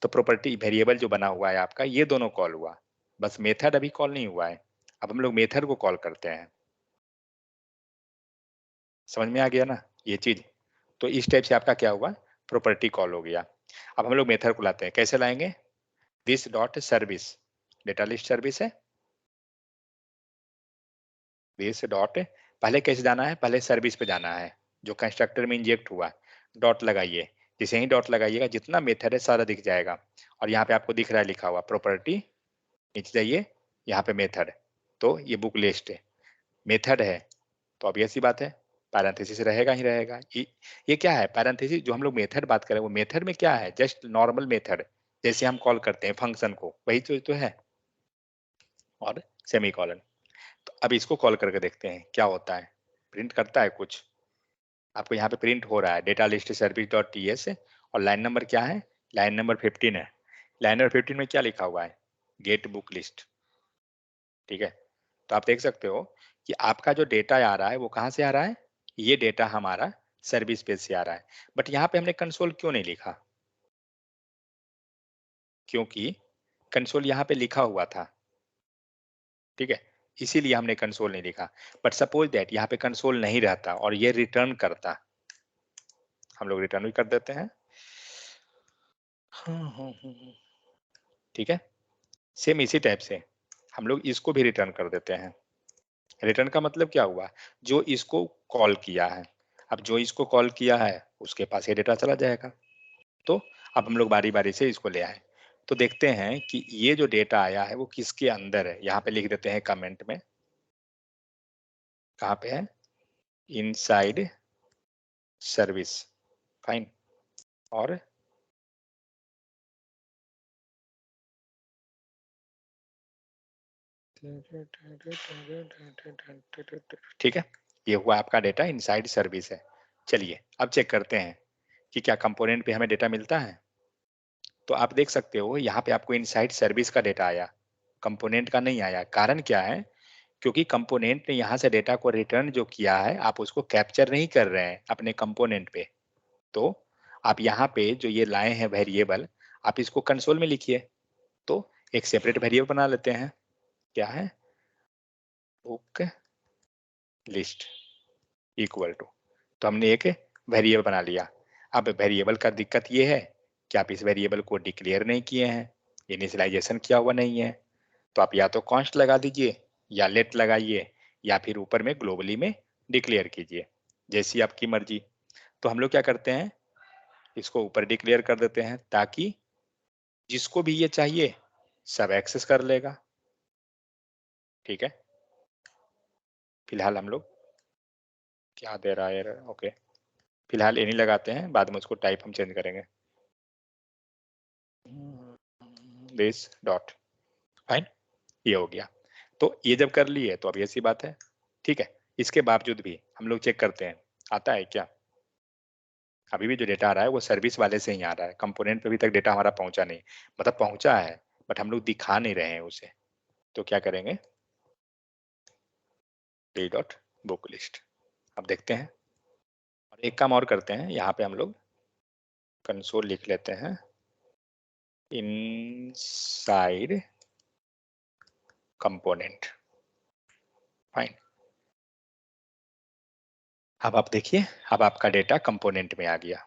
तो प्रॉपर्टी वेरिएबल जो बना हुआ है आपका, ये दोनों कॉल हुआ, बस मेथड अभी कॉल नहीं हुआ है। अब हम लोग मेथड को कॉल करते हैं। समझ में आ गया ना ये चीज? तो इस टाइप से आपका क्या हुआ? प्रॉपर्टी कॉल हो गया। अब हम लोग मेथड को लाते हैं। कैसे लाएंगे? This dot service, data list service है, दिस डॉट, पहले कैसे जाना है? पहले सर्विस पे जाना है जो कंस्ट्रक्टर में इंजेक्ट हुआ। डॉट लगाइए, जैसे ही डॉट लगाइएगा जितना मेथड है सारा दिख जाएगा। और यहाँ पे आपको दिख रहा है लिखा हुआ प्रॉपर्टी, नीचे जाइए, यहाँ पे मेथड, तो ये बुक लिस्ट है। मेथड है तो ऑब्वियस सी बात है पैरेंथेसिस रहेगा ही रहेगा। ये क्या है पैरेंथेसिस, जो हम लोग मेथड बात करें वो मेथड में क्या है, जस्ट नॉर्मल मेथड जैसे हम कॉल करते हैं फंक्शन को, वही तो है, और सेमीकोलन। तो अब इसको कॉल करके देखते हैं क्या होता है, प्रिंट करता है कुछ। आपको यहाँ पे प्रिंट हो रहा है data list service dot T S, और लाइन नंबर क्या है, लाइन नंबर 15 है। लाइन नंबर 15 में क्या लिखा हुआ है, गेट बुक लिस्ट। ठीक है, तो आप देख सकते हो कि आपका जो डेटा आ रहा है वो कहाँ से आ रहा है, ये डेटा हमारा सर्विस पेज से आ रहा है। बट यहाँ पे हमने कंसोल क्यों नहीं लिखा, क्योंकि कंसोल यहाँ पे लिखा हुआ था। ठीक है, इसीलिए हमने कंसोल नहीं लिखा। बट सपोज दैट यहाँ पे कंसोल नहीं रहता और ये रिटर्न करता, हम लोग रिटर्न भी कर देते हैं। ठीक है, सेम इसी टाइप से हम लोग इसको भी रिटर्न कर देते हैं। रिटर्न का मतलब क्या हुआ, जो इसको कॉल किया है, अब जो इसको कॉल किया है उसके पास ये डेटा चला जाएगा। तो अब हम लोग बारी बारी से इसको ले आए, तो देखते हैं कि ये जो डेटा आया है वो किसके अंदर है। यहाँ पे लिख देते हैं कमेंट में, कहाँ पे है, इनसाइड सर्विस। फाइन, और ठीक है, ये हुआ आपका डेटा इनसाइड सर्विस है। चलिए अब चेक करते हैं कि क्या कंपोनेंट पे हमें डेटा मिलता है। तो आप देख सकते हो यहाँ पे आपको इनसाइड सर्विस का डेटा आया, कंपोनेंट का नहीं आया। कारण क्या है, क्योंकि कंपोनेंट ने यहाँ से डेटा को रिटर्न जो किया है आप उसको कैप्चर नहीं कर रहे हैं अपने कंपोनेंट पे। तो आप यहाँ पे जो ये लाए हैं वेरिएबल, आप इसको कंसोल में लिखिए। तो एक सेपरेट वेरिएबल बना लेते हैं, क्या है, बुक लिस्ट इक्वल टू, तो हमने एक वेरिएबल बना लिया। अब वेरिएबल का दिक्कत ये है कि आप इस वेरिएबल को डिक्लेयर नहीं किए हैं, इनिशियलाइजेशन किया हुआ नहीं है। तो आप या तो कॉन्स्ट लगा दीजिए या लेट लगाइए, या फिर ऊपर में ग्लोबली में डिक्लेयर कीजिए, जैसी आपकी मर्जी। तो हम लोग क्या करते हैं, इसको ऊपर डिक्लेयर कर देते हैं ताकि जिसको भी ये चाहिए सब एक्सेस कर लेगा। ठीक है, फिलहाल हम लोग क्या दे रहा है यार, ओके, फिलहाल ये नहीं लगाते हैं, बाद में उसको टाइप हम चेंज करेंगे, दिस डॉट। फाइन, ये हो गया। तो ये जब कर लिए तो अब ये सी बात है। ठीक है, इसके बावजूद भी हम लोग चेक करते हैं आता है क्या। अभी भी जो डेटा आ रहा है वो सर्विस वाले से ही आ रहा है, कंपोनेंट पे अभी तक डेटा हमारा पहुंचा नहीं, मतलब पहुंचा है बट हम लोग दिखा नहीं रहे हैं उसे। तो क्या करेंगे, डी डॉट बुक लिस्ट। अब देखते हैं, और एक काम और करते हैं, यहाँ पे हम लोग कंसोल लिख लेते हैं इनसाइड कंपोनेंट। फाइन, अब आप देखिए, अब आपका डेटा कंपोनेंट में आ गया।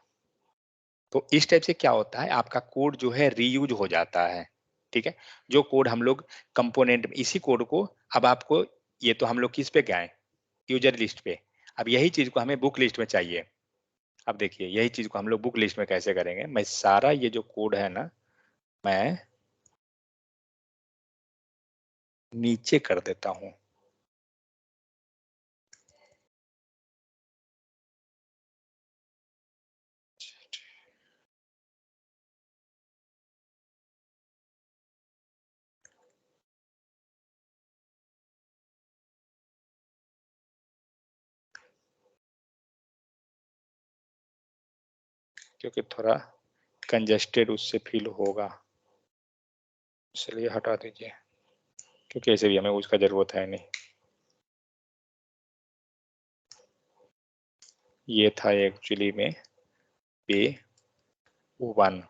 तो इस टाइप से क्या होता है, आपका कोड जो है रीयूज हो जाता है। ठीक है, जो कोड हम लोग कंपोनेंट में, इसी कोड को अब आपको, ये तो हम लोग किस पे गए, यूजर लिस्ट पे, अब यही चीज को हमें बुक लिस्ट में चाहिए। अब देखिए यही चीज को हम लोग बुक लिस्ट में कैसे करेंगे, मैं सारा ये जो कोड है ना, मैं नीचे कर देता हूं। क्योंकि थोड़ा कंजेस्टेड उससे फील होगा, इसलिए हटा दीजिए, क्योंकि ऐसे भी हमें उसका जरूरत है नहीं। ये था एक्चुअली में पे one,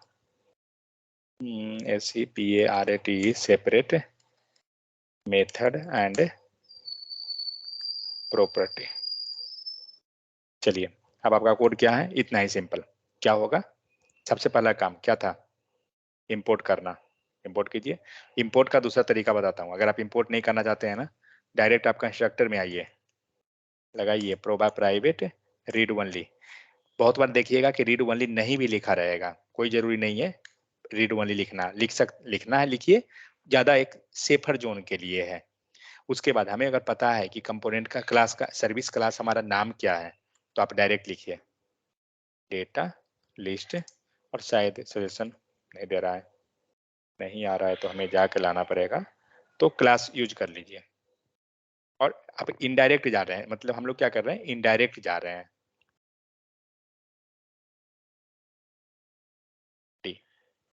SEPARAT separate method and property. चलिए अब आपका कोड क्या है, इतना ही सिंपल। क्या होगा, सबसे पहला काम क्या था, इंपोर्ट करना। इंपोर्ट कीजिए। इंपोर्ट का दूसरा तरीका बताता हूँ, अगर आप इंपोर्ट नहीं करना चाहते हैं ना, डायरेक्ट आप कंस्ट्रक्टर में आइए, लगाइए प्रोबा प्राइवेट रीड ओनली। बहुत बार देखिएगा कि रीड ओनली नहीं भी लिखा रहेगा, कोई जरूरी नहीं है रीड ओनली लिखना, लिखना है लिखिए, ज्यादा एक सेफर जोन के लिए है। उसके बाद हमें अगर पता है कि कंपोनेंट का क्लास का सर्विस क्लास हमारा नाम क्या है, तो आप डायरेक्ट लिखिए डेटा लिस्ट, और शायद सजेशन नहीं दे रहा है, नहीं आ रहा है तो हमें जाके लाना पड़ेगा, तो क्लास यूज कर लीजिए। और अब इनडायरेक्ट जा रहे हैं, मतलब हम लोग क्या कर रहे हैं, इनडायरेक्ट जा रहे हैं।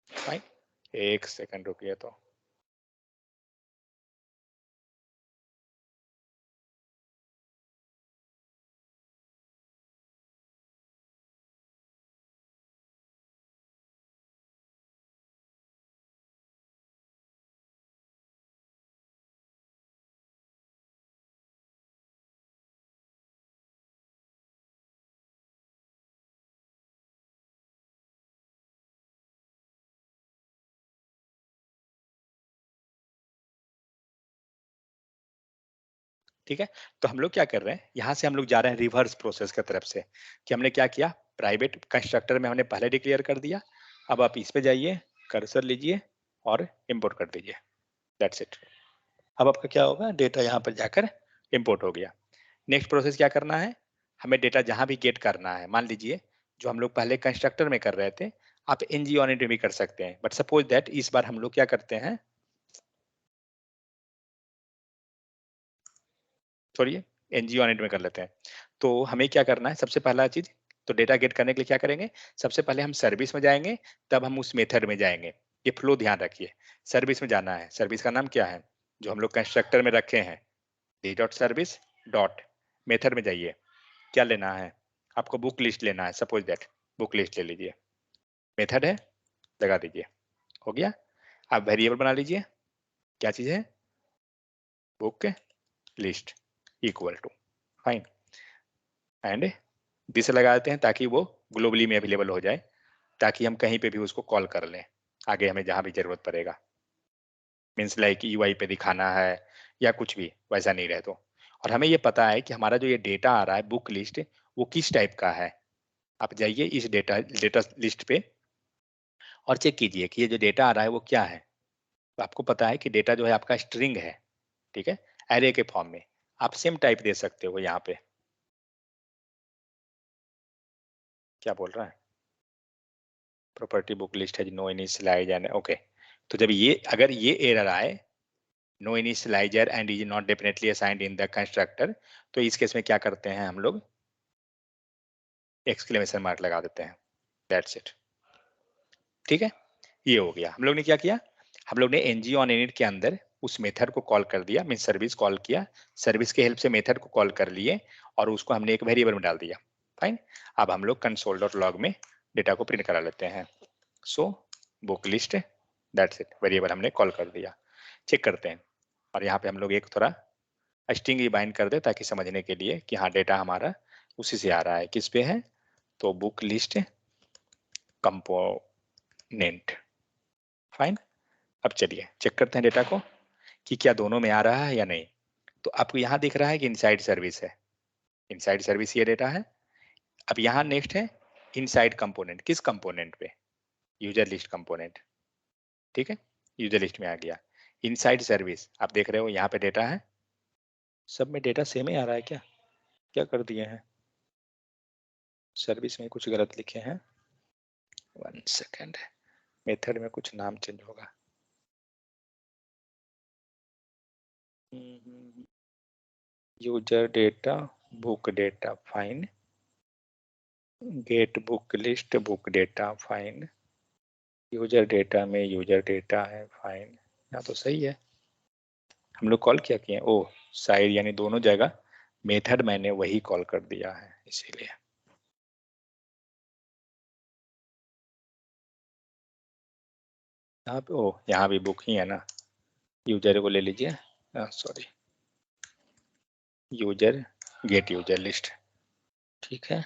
फाइन, एक सेकंड रुकिए तो ठीक है। तो हम लोग क्या कर रहे हैं, यहाँ से हम लोग जा रहे हैं रिवर्स प्रोसेस की तरफ से, कि हमने क्या किया, प्राइवेट कंस्ट्रक्टर में हमने पहले डिक्लेयर कर दिया। अब आप इस पे जाइए, कर्सर लीजिए और इंपोर्ट कर दीजिए, दैट्स इट। अब आपका क्या होगा, डेटा यहाँ पर जाकर इंपोर्ट हो गया। नेक्स्ट प्रोसेस क्या करना है, हमें डेटा जहाँ भी गेट करना है, मान लीजिए जो हम लोग पहले कंस्ट्रक्टर में कर रहे थे, आप एनजी ऑन इट भी कर सकते हैं, बट सपोज दैट इस बार हम लोग क्या करते हैं, छोड़िए, एनजी ऑन इट में कर लेते हैं। तो हमें क्या करना है, सबसे पहला चीज, तो डेटा गेट करने के लिए क्या करेंगे, सबसे पहले हम सर्विस में जाएंगे, तब हम उस मेथड में जाएंगे। ये फ्लो ध्यान रखिए, सर्विस में जाना है, सर्विस का नाम क्या है जो हम लोग कंस्ट्रक्टर में रखे हैं, D dot service dot, method में जाइए, क्या लेना है आपको, बुक लिस्ट लेना है, सपोज दैट बुक लिस्ट ले लीजिए, मेथड है, लगा दीजिए, हो गया। आप वेरिएबल बना लीजिए, क्या चीज है, book list equal to, fine, and this लगा देते हैं ताकि वो ग्लोबली में अवेलेबल हो जाए, ताकि हम कहीं पे भी उसको कॉल कर लें आगे हमें जहां भी जरूरत पड़ेगा, मीन्स लाइक यूआई पे दिखाना है या कुछ भी वैसा नहीं रहे तो। और हमें ये पता है कि हमारा जो ये डेटा आ रहा है बुक लिस्ट, वो किस टाइप का है। आप जाइए इस डेटा लिस्ट पे और चेक कीजिए कि ये जो डेटा आ रहा है वो क्या है। तो आपको पता है कि डेटा जो है आपका स्ट्रिंग है, ठीक है, एरे के फॉर्म में। आप सेम टाइप दे सकते हो यहाँ पे, क्या बोल रहा है, प्रॉपर्टी बुक लिस्ट है नो इनिशियलाइज एंड ओके। तो जब ये अगर ये एरर आए, no initialiser and is not definitely assigned in the constructor, तो इस केस में क्या करते हैं हम लोग, एक्सक्लेमेशन मार्क लगा देते हैं, दैट्स इट। ठीक है, ये हो गया। हम लोग ने क्या किया, हम लोग ने एनजी ऑन इनिट के अंदर उस मेथड को कॉल कर दिया, मीन सर्विस कॉल किया, सर्विस के हेल्प से मेथड को कॉल कर लिए और उसको हमने एक वेरिएबल में डाल दिया, फाइन। अब हम लोग कंसोल डॉट लॉग में डेटा को प्रिंट करा लेते हैं, so book list, that's it, variable हमने कॉल कर दिया। चेक करते हैं, और यहाँ पे हम लोग एक थोड़ा स्ट्रिंग ही बाइंड कर दे ताकि समझने के लिए कि हाँ डेटा हमारा उसी से आ रहा है, किस पे है, तो बुक लिस्ट कंपोनेंट, फाइन। अब चलिए चेक करते हैं डेटा को कि क्या दोनों में आ रहा है या नहीं। तो आपको यहाँ दिख रहा है कि इनसाइड सर्विस है, इनसाइड सर्विस ये डेटा है। अब यहाँ नेक्स्ट है इनसाइड कंपोनेंट, किस कंपोनेंट पे, यूजर लिस्ट कंपोनेंट, ठीक है, यूजर लिस्ट में आ गया। इनसाइड सर्विस आप देख रहे हो यहाँ पे डेटा है, सब में डेटा सेम ही आ रहा है, क्या क्या कर दिए हैं, सर्विस में कुछ गलत लिखे हैं, वन सेकेंड, मेथड में कुछ नाम चेंज होगा, user data book data fine, get book list book data fine, user data में यूजर डेटा है, फाइन। यहाँ तो सही है, हम लोग कॉल क्या किए, ओ साइड, यानी दोनों जगह मेथड मैंने वही कॉल कर दिया है, इसीलिए। यहाँ पे ओ, यहाँ भी बुक ही है ना, यूजर को ले लीजिए, sorry, user gate user list, ठीक है,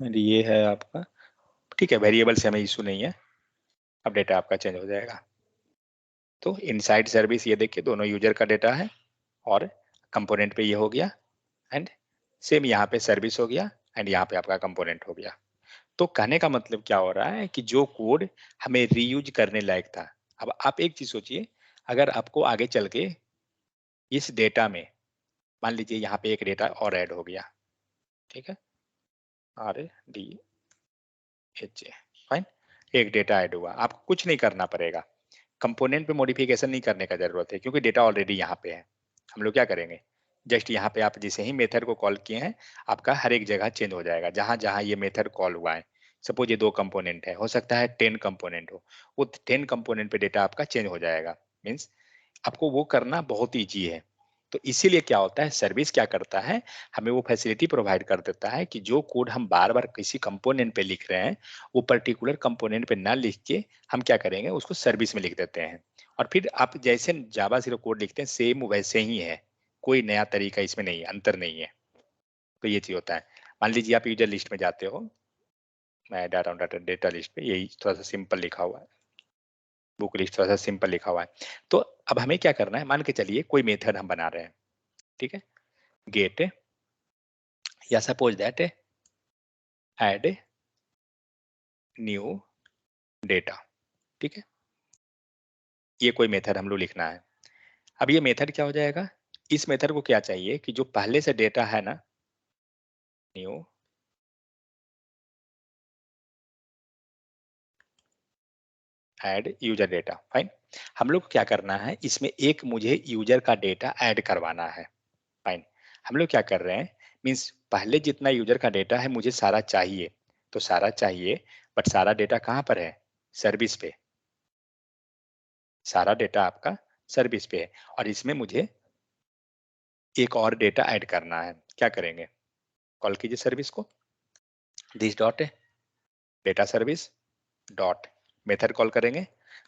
ये है आपका, ठीक है, वेरिएबल से हमें इशू नहीं है, अब डेटा आपका चेंज हो जाएगा। तो इनसाइड सर्विस ये देखिए दोनों यूजर का डेटा है, और कंपोनेंट पे ये हो गया, एंड सेम यहाँ पे सर्विस हो गया, एंड यहाँ पे आपका कंपोनेंट हो गया। तो कहने का मतलब क्या हो रहा है कि जो कोड हमें रीयूज करने लायक था, अब आप एक चीज सोचिए, अगर आपको आगे चल के इस डेटा में मान लीजिए यहाँ पे एक डेटा और ऐड हो गया, ठीक है, RDH, फाइन, एक डेटा ऐड हुआ, आपको कुछ नहीं करना पड़ेगा, कंपोनेंट पे मॉडिफिकेशन नहीं करने का जरूरत है क्योंकि डेटा ऑलरेडी यहाँ पे है। हम लोग क्या करेंगे, जस्ट यहाँ पे आप जैसे ही मेथड को कॉल किए हैं आपका हर एक जगह चेंज हो जाएगा जहां जहां ये मेथड कॉल हुआ है। सपोज ये 2 कंपोनेंट है, हो सकता है 10 कंपोनेंट हो, वो 10 कंपोनेंट पे डेटा आपका चेंज हो जाएगा। मीन्स आपको वो करना बहुत ईजी है। तो इसीलिए क्या होता है, सर्विस क्या करता है, हमें वो फैसिलिटी प्रोवाइड कर देता है कि जो कोड हम बार बार किसी कंपोनेंट पे लिख रहे हैं वो पर्टिकुलर कंपोनेंट पे ना लिख के हम क्या करेंगे, उसको सर्विस में लिख देते हैं। और फिर आप जैसे जावा ज़ीरो कोड लिखते हैं सेम वैसे ही है, कोई नया तरीका इसमें नहीं है, अंतर नहीं है। तो ये चीज होता है। मान लीजिए आप यूजर लिस्ट में जाते हो, मैं जा रहा हूँ डेटा लिस्ट पे, यही थोड़ा सा सिंपल लिखा हुआ है, बुक लिस्ट थोड़ा सा सिंपल लिखा हुआ है। तो अब हमें क्या करना है, मान के चलिए कोई मेथड हम बना रहे हैं, ठीक है, गेट या suppose that add new data, ठीक है, ये कोई मेथड हम लोग लिखना है। अब ये मेथड क्या हो जाएगा, इस मेथड को क्या चाहिए कि जो पहले से डेटा है ना, new add user data, fine, हम लोग को क्या करना है, इसमें एक मुझे यूजर का डेटा ऐड करवाना है, फाइन। हम लोग क्या कर रहे हैं, मीन्स पहले जितना यूजर का डेटा है मुझे सारा चाहिए, तो सारा चाहिए, बट सारा डेटा कहाँ पर है, सर्विस पे, सारा डेटा आपका सर्विस पे है, और इसमें मुझे एक और डेटा ऐड करना है। क्या करेंगे, कॉल कीजिए सर्विस को, this dot data service dot method call करेंगे।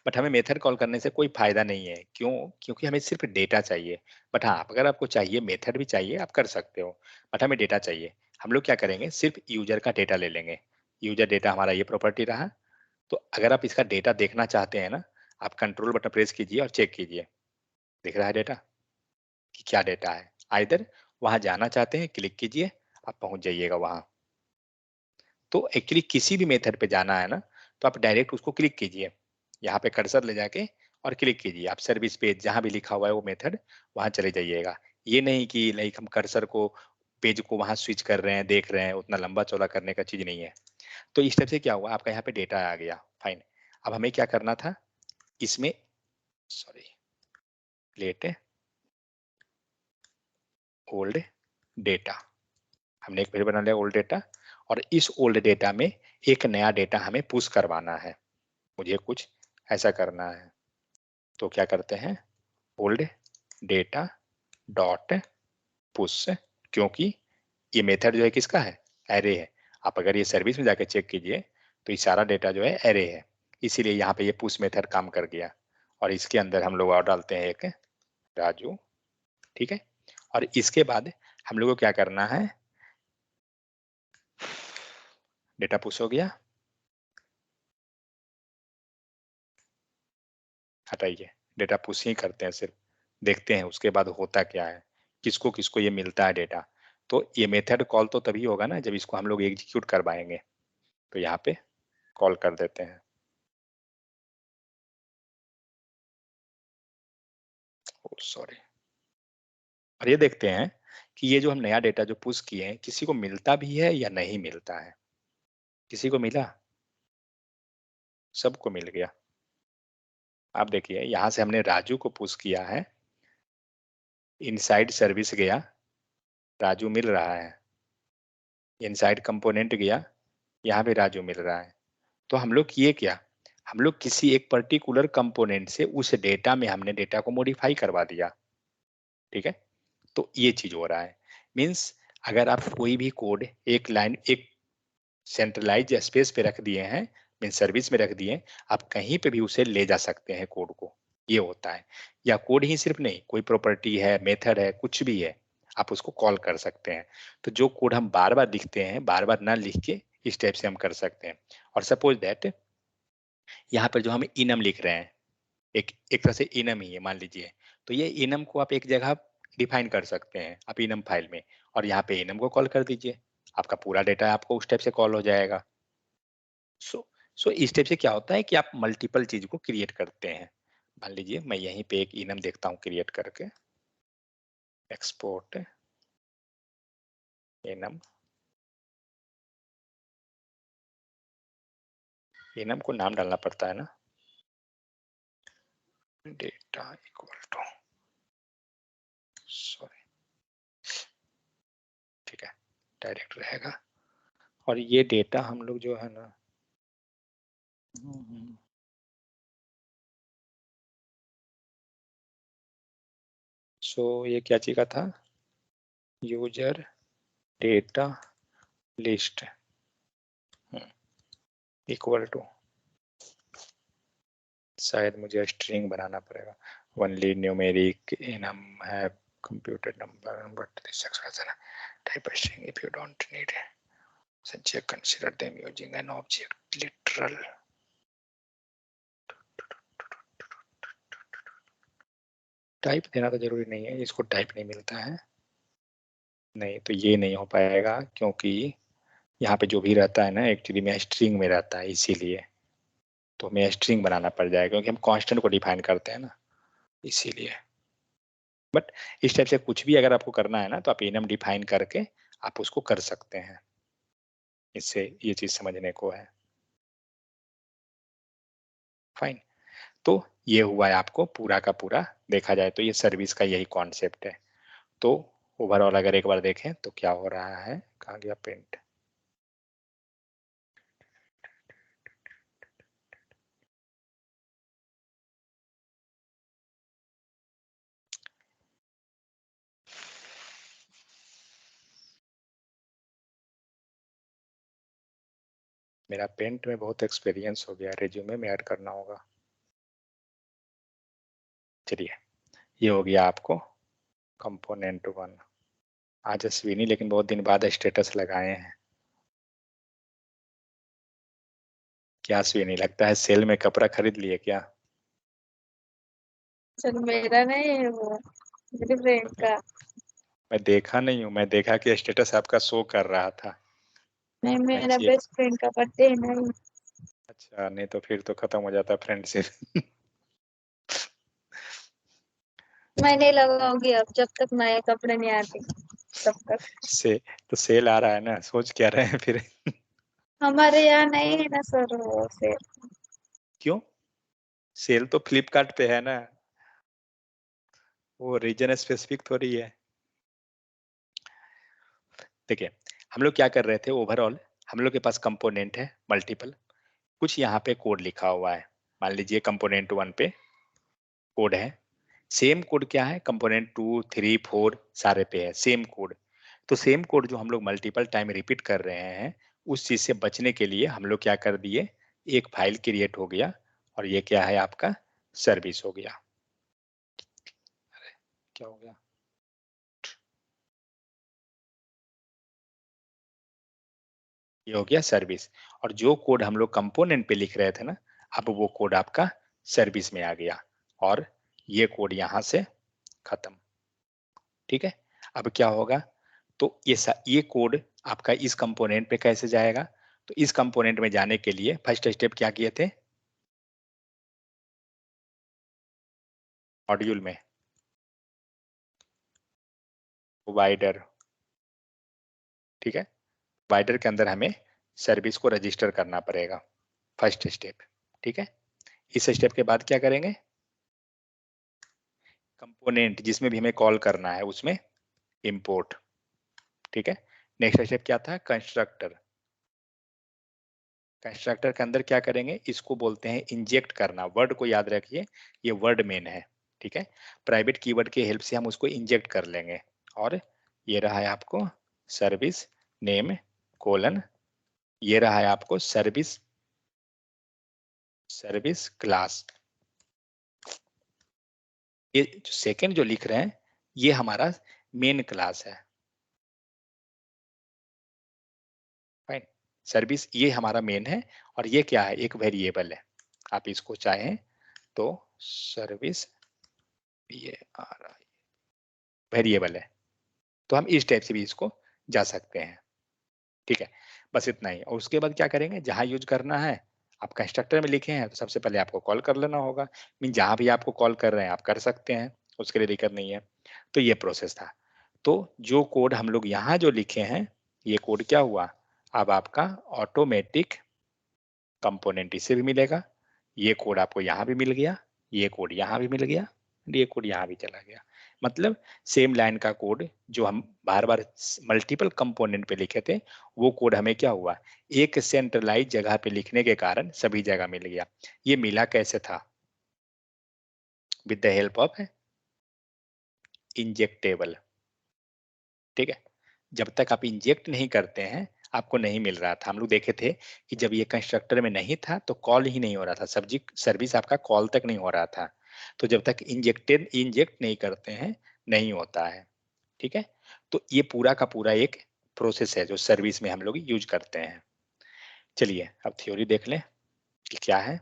बट हमें मेथड कॉल करने से कोई फायदा नहीं है, क्यों, क्योंकि हमें सिर्फ डेटा चाहिए। बट हाँ, अगर आपको चाहिए मेथड भी चाहिए आप कर सकते हो, बट हमें डेटा चाहिए। हम लोग क्या करेंगे, सिर्फ यूजर का डेटा ले लेंगे, यूजर डेटा हमारा ये प्रॉपर्टी रहा। तो अगर आप इसका डेटा देखना चाहते हैं ना, आप कंट्रोल बटन प्रेस कीजिए और चेक कीजिए, दिख रहा है डेटा कि क्या डेटा है। आइदर वहां जाना चाहते हैं, क्लिक कीजिए, आप पहुंच जाइएगा वहां। तो एक्चुअली किसी भी मेथड पे जाना है ना, तो आप डायरेक्ट उसको क्लिक कीजिए, यहाँ पे कर्सर ले जाके और क्लिक कीजिए, आप सर्विस पेज जहाँ भी लिखा हुआ है वो मेथड वहां चले जाइएगा। ये नहीं कि लाइक हम कर्सर को पेज को वहां स्विच कर रहे हैं, देख रहे हैं, उतना लंबा चौड़ा करने का चीज नहीं है। तो इस टाइप से क्या हुआ, आपका यहाँ पे डेटा आ गया, फाइन। अब हमें क्या करना था इसमें, सॉरी, लेट ओल्ड डेटा, हमने एक पेज बना लिया ओल्ड डेटा, और इस ओल्ड डेटा में एक नया डेटा हमें पुश करवाना है, मुझे कुछ ऐसा करना है। तो क्या करते हैं, ओल्ड डेटा डॉट पुश, क्योंकि ये मेथड जो है किसका है, एरे है। आप अगर ये सर्विस में जाके चेक कीजिए तो ये सारा डेटा जो है एरे है, इसीलिए यहाँ पे ये पुश मेथड काम कर गया। और इसके अंदर हम लोग और डालते हैं एक राजू, ठीक है। और इसके बाद हम लोग को क्या करना है, डेटा पुश हो गया, हटाइए, डेटा पुश ही करते हैं सिर्फ, देखते हैं उसके बाद होता क्या है, किसको किसको ये मिलता है डेटा। तो ये मेथड कॉल तो तभी होगा ना जब इसको हम लोग एग्जीक्यूट करवाएंगे। तो यहाँ पे कॉल कर देते हैं, सॉरी, और ये देखते हैं कि ये जो हम नया डेटा जो पुश किए हैं किसी को मिलता भी है या नहीं मिलता है। किसी को मिला, सबको मिल गया। आप देखिए यहाँ से हमने राजू को पुश किया है, इनसाइड सर्विस गया, राजू मिल रहा है, इनसाइड कंपोनेंट गया, यहाँ पे राजू मिल रहा है। तो हम लोग किए क्या, हम लोग किसी एक पर्टिकुलर कंपोनेंट से उस डेटा में हमने डेटा को मॉडिफाई करवा दिया, ठीक है। तो ये चीज हो रहा है, मीन्स अगर आप कोई भी कोड एक लाइन एक सेंट्रलाइज स्पेस पे रख दिए हैं, मीन्स सर्विस में रख दिए, आप कहीं पे भी उसे ले जा सकते हैं कोड को, ये होता है। या कोड ही सिर्फ नहीं, कोई प्रॉपर्टी है, मेथड है, कुछ भी है, आप उसको कॉल कर सकते हैं। तो जो कोड हम बार बार लिखते हैं, बार बार ना लिख के इस टाइप से हम कर सकते हैं। और सपोज दैट यहाँ पर जो हम इनम लिख रहे हैं, एक एक तरह से इनम ही है मान लीजिए, तो ये इनम को आप एक जगह डिफाइन कर सकते हैं आप इनम फाइल में, और यहाँ पे इनम को कॉल कर दीजिए, आपका पूरा डेटा आपको उस टाइप से कॉल हो जाएगा। सो इस टाइप से क्या होता है कि आप मल्टीपल चीज को क्रिएट करते हैं। मान लीजिए मैं यहीं पे एक इनम देखता हूँ क्रिएट करके, एक्सपोर्ट इनम, इनम को नाम डालना पड़ता है ना, डेटा इक्वल टू, सॉरी, ठीक है, डायरेक्ट रहेगा। और ये डेटा हम लोग जो है ना, ये क्या चीज का था, user data list equal to, शायद मुझे स्ट्रिंग बनाना पड़ेगा, ओनली न्यूमेरिक इनम है, computer number but this expression type string if you don't need such a consider them using an object literal। Type देना तो जरूरी नहीं है, इसको टाइप नहीं मिलता है, नहीं तो ये नहीं हो पाएगा क्योंकि यहाँ पे जो भी रहता है ना एक्चुअली में स्ट्रिंग में रहता है, इसीलिए तो हमें स्ट्रिंग बनाना पड़ जाएगा क्योंकि हम कांस्टेंट को डिफाइन करते हैं ना, इसीलिए। बट इस टाइप से कुछ भी अगर आपको करना है ना तो आप इनम डिफाइन करके आप उसको कर सकते हैं, इससे ये चीज समझने को है। फाइन, तो ये हुआ है आपको पूरा का पूरा, देखा जाए तो ये सर्विस का यही कॉन्सेप्ट है। तो ओवरऑल अगर एक बार देखें तो क्या हो रहा है, कहाँ गया प्रिंट, मेरा पेंट में बहुत एक्सपीरियंस हो गया, रिज्यूमे में ऐड करना होगा। चलिए, ये हो गया आपको कंपोनेंट 1। आज अश्विनी लेकिन बहुत दिन बाद स्टेटस लगाए हैं, क्या अश्विनी लगता है सेल में कपड़ा खरीद लिए क्या? सर मेरा नहीं है वो, मेरे फ्रेंड का। मैं देखा नहीं हूँ, मैं देखा कि स्टेटस आपका शो कर रहा था, नहीं, मैं मेरा चेक, बेस्ट फ्रेंड का बर्थडे है नहीं। अच्छा नहीं तो फिर तो खत्म हो जाता फ्रेंडशिप। मैं नहीं लगाऊंगी अब, जब तक नए कपड़े नहीं आते तब तक। से तो सेल आ रहा है ना, सोच क्या रहे हैं फिर? हमारे यहाँ नहीं है ना सर वो फिर। क्यों, सेल तो फ्लिपकार्ट पे है ना, वो रीजन स्पेसिफिक थोड़ी है। देखिए, हम लोग क्या कर रहे थे ओवरऑल, हम लोग के पास कंपोनेंट है मल्टीपल, कुछ यहाँ पे कोड लिखा हुआ है, मान लीजिए कंपोनेंट 1 पे कोड है, सेम कोड क्या है कंपोनेंट 2 3 4 सारे पे है सेम कोड। तो सेम कोड जो हम लोग मल्टीपल टाइम रिपीट कर रहे हैं, उस चीज से बचने के लिए हम लोग क्या कर दिए, एक फाइल क्रिएट हो गया और ये क्या है आपका सर्विस हो गया। क्या हो गया, ये हो गया सर्विस। और जो कोड हम लोग कंपोनेंट पे लिख रहे थे ना, अब वो कोड आपका सर्विस में आ गया और ये कोड यहां से खत्म। ठीक है, अब क्या होगा, तो ये कोड आपका इस कंपोनेंट पे कैसे जाएगा, तो इस कंपोनेंट में जाने के लिए फर्स्ट स्टेप क्या किए थे, मॉड्यूल में प्रोवाइडर, ठीक है, प्रोवाइडर के अंदर हमें सर्विस को रजिस्टर करना पड़ेगा, फर्स्ट स्टेप। ठीक है, इस स्टेप के बाद क्या करेंगे, कंपोनेंट जिसमें भी हमें कॉल करना है उसमें इंपोर्ट। ठीक है, नेक्स्ट स्टेप क्या था, कंस्ट्रक्टर, कंस्ट्रक्टर के अंदर क्या करेंगे, इसको बोलते हैं इंजेक्ट करना, वर्ड को याद रखिए, ये वर्ड मेन है। ठीक है, प्राइवेट कीवर्ड की हेल्प से हम उसको इंजेक्ट कर लेंगे और ये रहा है आपको सर्विस नेम कोलन, ये रहा है आपको सर्विस सर्विस क्लास। ये जो सेकंड जो लिख रहे हैं ये हमारा मेन क्लास है। फाइन, सर्विस ये हमारा मेन है और ये क्या है, एक वेरिएबल है, आप इसको चाहें तो सर्विस, ये आ रहा है वेरिएबल है, तो हम इस टाइप से भी इसको जा सकते हैं। ठीक है, बस इतना ही, और उसके बाद क्या करेंगे, जहां यूज करना है आप कंस्ट्रक्टर में लिखे हैं तो सबसे पहले आपको कॉल कर लेना होगा। मीन जहां भी आपको कॉल कर रहे हैं आप कर सकते हैं, उसके लिए दिक्कत नहीं है। तो ये प्रोसेस था। तो जो कोड हम लोग यहाँ जो लिखे हैं, ये कोड क्या हुआ, अब आपका ऑटोमेटिक कंपोनेंट इससे भी मिलेगा, ये कोड आपको यहाँ भी मिल गया, ये कोड यहाँ भी मिल गया, ये कोड यहाँ भी चला गया। मतलब सेम लाइन का कोड जो हम बार बार मल्टीपल कंपोनेंट पे लिखे थे, वो कोड हमें क्या हुआ, एक सेंट्रलाइज जगह पे लिखने के कारण सभी जगह मिल गया। ये मिला कैसे था, with the help of injectable. ठीक है, जब तक आप इंजेक्ट नहीं करते हैं आपको नहीं मिल रहा था। हम लोग देखे थे कि जब ये कंस्ट्रक्टर में नहीं था तो कॉल ही नहीं हो रहा था, सर्विस आपका कॉल तक नहीं हो रहा था। तो जब तक इंजेक्ट नहीं करते हैं नहीं होता है। ठीक है, तो ये पूरा का पूरा एक प्रोसेस है जो सर्विस में हम लोग यूज करते हैं। चलिए अब थ्योरी देख लें कि क्या है।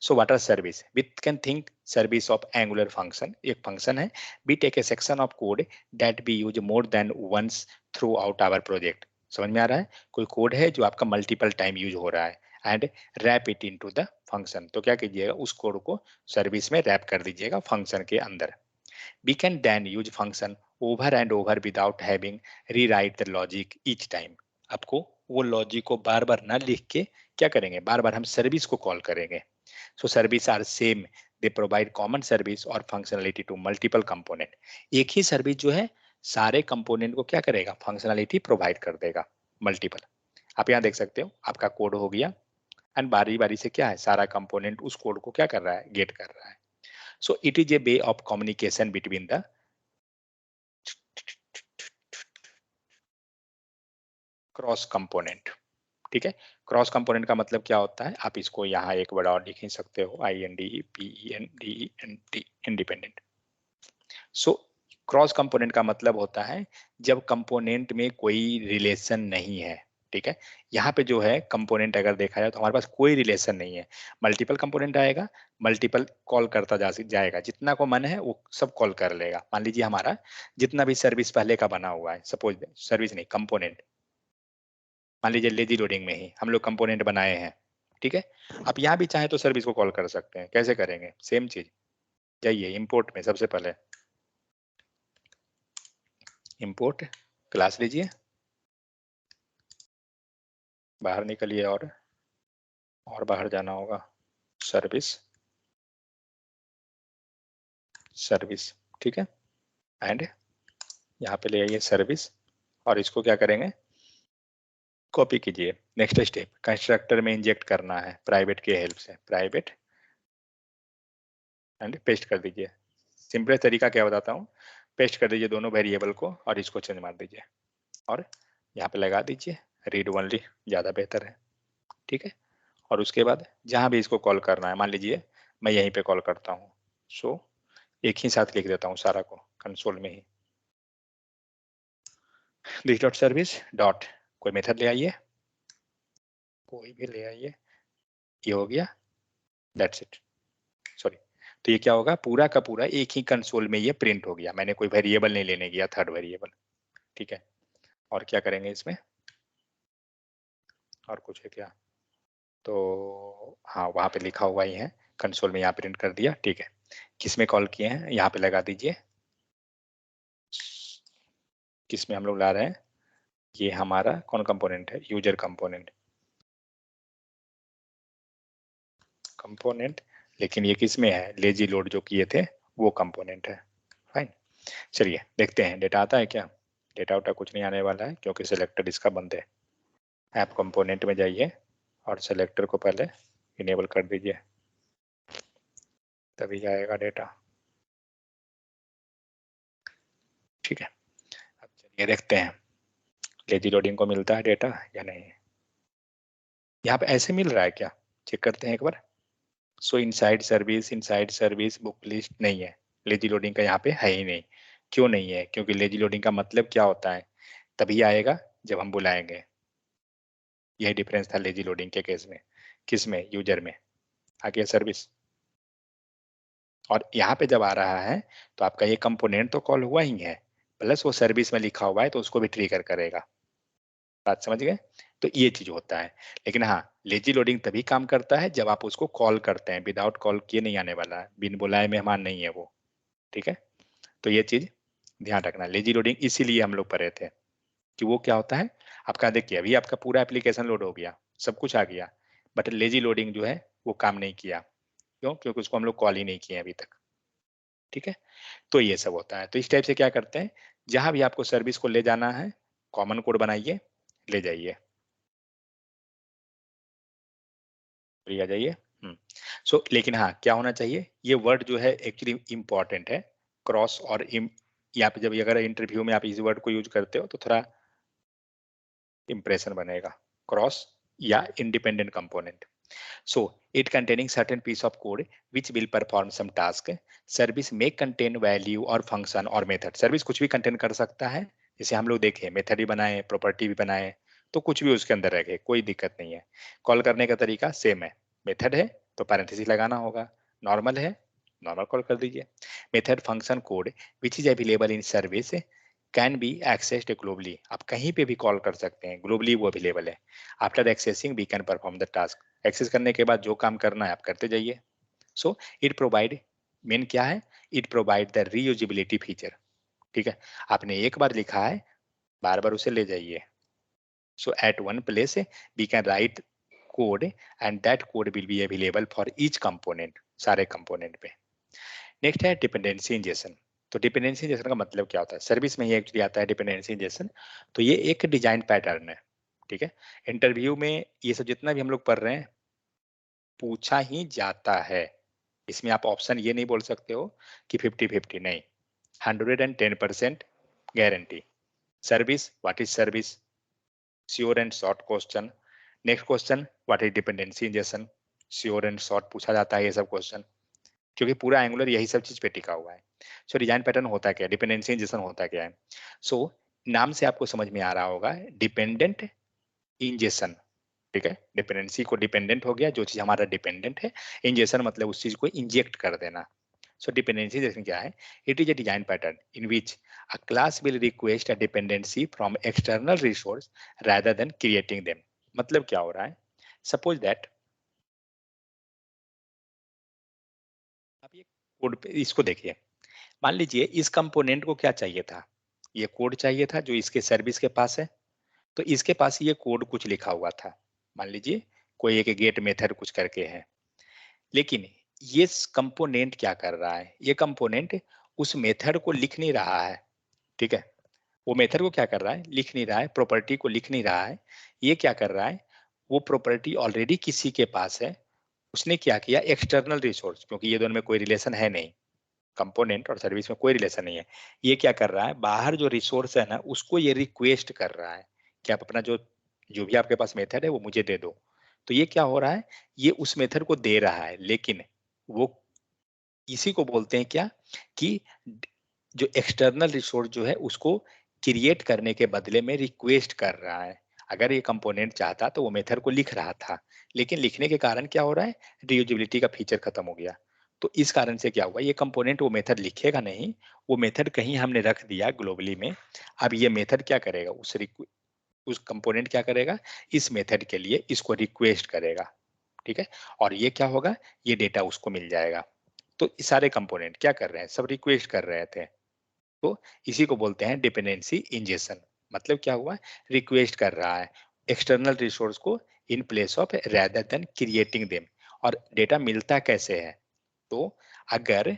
So what are service? We can think service of Angular function. एक function है. We take a section of code that we use more than once throughout our project. समझ में आ रहा है? कोई कोड है जो आपका मल्टीपल टाइम यूज हो रहा है and wrap it into the function. तो क्या कीजिएगा, उस कोड को सर्विस में रैप कर दीजिएगा फंक्शन के अंदर। We can then use function over and over without having rewrite the logic each time. आपको वो लॉजिक को बार बार ना लिख के क्या करेंगे, बार बार हम सर्विस को कॉल करेंगे। So service are same. They provide common service or functionality to multiple component. एक ही सर्विस जो है सारे कंपोनेंट को क्या करेगा, फंक्शनलिटी प्रोवाइड कर देगा मल्टीपल। आप यहाँ देख सकते हो आपका कोड हो गया एंड बारी बारी से क्या है, सारा कंपोनेंट उस कोड को क्या कर रहा है, गेट कर रहा है। So it is A way of communication between the cross component. ठीक है, क्रॉस कंपोनेंट का मतलब क्या होता है, आप इसको यहाँ एक वर्ड और लिख ही सकते हो, INDEPENDENT, independent. So cross component का मतलब होता है जब कंपोनेंट में कोई रिलेशन नहीं है। ठीक है, यहाँ पे जो है कंपोनेंट अगर देखा जाए तो हमारे पास कोई रिलेशन नहीं है। मल्टीपल कंपोनेंट आएगा, मल्टीपल कॉल करता जाएगा, जितना को मन है वो सब कॉल कर लेगा। मान लीजिए हमारा जितना भी सर्विस पहले का बना हुआ है, सपोज सर्विस नहीं कंपोनेंट, मान लीजिए लेजी लोडिंग में ही हम लोग कंपोनेंट बनाए हैं। ठीक है, आप यहाँ भी चाहे तो सर्विस को कॉल कर सकते हैं। कैसे करेंगे, सेम चीज, जाइए इंपोर्ट में, सबसे पहले इंपोर्ट क्लास लीजिए, बाहर निकलिए और बाहर जाना होगा, सर्विस सर्विस। ठीक है, एंड यहाँ पे ले आइए सर्विस और इसको क्या करेंगे, कॉपी कीजिए। नेक्स्ट स्टेप, कंस्ट्रक्टर में इंजेक्ट करना है प्राइवेट के हेल्प से, प्राइवेट एंड पेस्ट कर दीजिए। सिंपल तरीका क्या बताता हूँ, पेस्ट कर दीजिए दोनों वेरिएबल को और इसको चेंज मार दीजिए और यहाँ पे लगा दीजिए रीड ओनली, ज़्यादा बेहतर है। ठीक है, और उसके बाद जहाँ भी इसको कॉल करना है, मान लीजिए मैं यहीं पे कॉल करता हूँ, सो एक ही साथ लिख देता हूँ सारा को कंसोल में ही, दिस डॉट सर्विस डॉट, कोई मेथड ले आइए, कोई भी ले आइए, ये हो गया, दैट्स इट। सॉरी, तो ये क्या होगा, पूरा का पूरा एक ही कंसोल में ये प्रिंट हो गया, मैंने कोई वेरिएबल नहीं लेने गया, थर्ड वेरिएबल। ठीक है, और क्या करेंगे इसमें, और कुछ है क्या, तो हाँ वहाँ पे लिखा हुआ ही है कंसोल में, यहाँ प्रिंट कर दिया। ठीक है, किस में कॉल किए हैं यहाँ पे लगा दीजिए, किस में हम लोग ला रहे हैं, ये हमारा कौन कंपोनेंट है, यूजर कंपोनेंट, कंपोनेंट, लेकिन ये किस में है, लेजी लोड जो किए थे वो कंपोनेंट है। फाइन, चलिए देखते हैं डेटा आता है क्या। डेटा उटा कुछ नहीं आने वाला है क्योंकि सिलेक्टर इसका बंद है। ऐप कंपोनेंट में जाइए और सेलेक्टर को पहले इनेबल कर दीजिए, तभी आएगा डेटा। ठीक है, अब चलिए देखते हैं लेजी लोडिंग को मिलता है डेटा या नहीं। यहाँ पे ऐसे मिल रहा है क्या, चेक करते हैं एक बार। So inside service book list नहीं है, लेजी लोडिंग का यहाँ पे है ही नहीं। क्यों नहीं है, क्योंकि लेजी लोडिंग का मतलब क्या होता है, तभी आएगा जब हम बुलाएंगे। यही डिफरेंस था लेजी लोडिंग के केस में, किस में, यूजर में, आ गया सर्विस। और यहाँ पे जब आ रहा है तो आपका ये कंपोनेंट तो कॉल हुआ ही है, प्लस वो सर्विस में लिखा हुआ है तो उसको भी ट्रिगर करेगा। बात समझ गए। तो ये चीज होता है। लेकिन हाँ, लेजी लोडिंग तभी काम करता है जब आप उसको कॉल करते हैं, विदाउट कॉल किए नहीं आने वाला है, बिन बुलाए मेहमान नहीं है वो, ठीक है। तो ये चीज ध्यान रखना, लेजी लोडिंग इसीलिए हम लोग पढ़े थे कि वो क्या होता है। आपका देखिए अभी आपका पूरा एप्लीकेशन लोड हो गया, सब कुछ आ गया, बट लेजी लोडिंग जो है वो काम नहीं किया। क्यों? क्योंकि उसको हम लोग कॉल ही नहीं किए अभी तक, ठीक है। तो ये सब होता है। तो इस टाइप से क्या करते हैं, जहां भी आपको सर्विस को ले जाना है, कॉमन कोड बनाइए, ले जाइए, फ्री आ जाइए। सो लेकिन हाँ, क्या होना चाहिए, ये वर्ड जो है एक्चुअली इंपॉर्टेंट है, क्रॉस और या पे जब अगर इंटरव्यू में आप इस वर्ड को यूज करते हो तो थोड़ा इंप्रेशन बनेगा, क्रॉस या independent component. So it containing certain piece of code which will perform some task. Service may contain value or function or method. Service कुछ भी कंटेन कर सकता है, जैसे हम लोग देखें मेथड भी बनाए, प्रॉपर्टी भी बनाए, तो कुछ भी उसके अंदर रखे, कोई दिक्कत नहीं है। कॉल करने का तरीका सेम है, मेथड है तो पैरेंथेसिस लगाना होगा, नॉर्मल है नॉर्मल कॉल कर दीजिए। Method function code which is available in service can be accessed globally, आप कहीं पे भी कॉल कर सकते हैं, ग्लोबली वो अवेलेबल है। After accessing we can perform the task, access करने के बाद जो काम करना है आप करते जाइए। सो इट प्रोवाइड, मेन क्या है, it provide the reusability feature, ठीक है। आपने एक बार लिखा है, बार बार उसे ले जाइए। So at one place we can write code and that code will be available for each component, सारे कंपोनेंट पे। नेक्स्ट है डिपेंडेंसी इंजेक्शन। तो डिपेंडेंसी इंजेक्शन का मतलब क्या होता है, सर्विस में ही एक्चुअली आता है डिपेंडेंसी इंजेक्शन। तो ये एक डिजाइन पैटर्न है, ठीक है। इंटरव्यू में ये सब जितना भी हम लोग पढ़ रहे हैं पूछा ही जाता है। इसमें आप ऑप्शन ये नहीं बोल सकते हो कि 50-50, नहीं, 110% guarantee. Service, what is service, sure and short question. Next question, what is dependency injection, sure and short पूछा जाता है ये सब क्वेश्चन, क्योंकि पूरा एंगुलर यही सब चीज पे टिका हुआ है। सो डिजाइन पैटर्न होता क्या है, डिपेंडेंसी इंजेक्शन होता क्या है। सो नाम से आपको समझ में आ रहा होगा, डिपेंडेंट इंजेक्शन, ठीक है। डिपेंडेंसी को डिपेंडेंट हो गया, जो चीज हमारा डिपेंडेंट है, इंजेक्शन मतलब उस चीज को इंजेक्ट कर देना। सो डिपेंडेंसी जैसे क्या है, it is a design pattern in which a class will request a dependency from external resource rather than creating them. मतलब क्या हो रहा है, सपोज दैट आप ये कोड पे इसको देखिए, मान लीजिए इस कंपोनेंट को क्या चाहिए था, ये कोड चाहिए था जो इसके सर्विस के पास है। तो इसके पास ये कोड कुछ लिखा हुआ था, मान लीजिए कोई एक गेट मेथड कुछ करके है। लेकिन ये कंपोनेंट क्या कर रहा है, ये कंपोनेंट उस मेथड को लिख नहीं रहा है, ठीक है। वो मेथड को क्या कर रहा है, लिख नहीं रहा है, प्रॉपर्टी को लिख नहीं रहा है। ये क्या कर रहा है, वो प्रॉपर्टी ऑलरेडी किसी के पास है, उसने क्या किया, एक्सटर्नल रिसोर्स, क्योंकि ये दोनों में कोई रिलेशन है नहीं, कंपोनेंट और सर्विस में कोई रिलेशन नहीं है। ये क्या कर रहा है, बाहर जो रिसोर्स है ना उसको ये रिक्वेस्ट कर रहा है कि आप अपना जो जो भी आपके पास मेथड है वो मुझे दे दो। तो ये क्या हो रहा है, ये उस मेथड को दे रहा है, लेकिन वो इसी को बोलते हैं क्या, कि जो एक्सटर्नल रिसोर्स जो है उसको क्रिएट करने के बदले में रिक्वेस्ट कर रहा है। अगर ये कंपोनेंट चाहता तो वो मेथड को लिख रहा था, लेकिन लिखने के कारण क्या हो रहा है, रियूजिबिलिटी का फीचर खत्म हो गया। तो इस कारण से क्या हुआ, ये कंपोनेंट वो मेथड लिखेगा नहीं, वो मेथड कहीं हमने रख दिया ग्लोबली में। अब ये मेथड क्या करेगा, उस कंपोनेंट क्या करेगा, इस मेथड के लिए इसको रिक्वेस्ट करेगा, ठीक है। और ये क्या होगा, ये डेटा उसको मिल जाएगा। तो ये सारे कंपोनेंट क्या कर रहे हैं, सब रिक्वेस्ट कर रहे थे। तो इसी को बोलते हैं डिपेंडेंसी इंजेक्शन। मतलब क्या हुआ, रिक्वेस्ट कर रहा है एक्सटर्नल रिसोर्स को इन place of rather than creating them. और डेटा मिलता कैसे है, तो अगर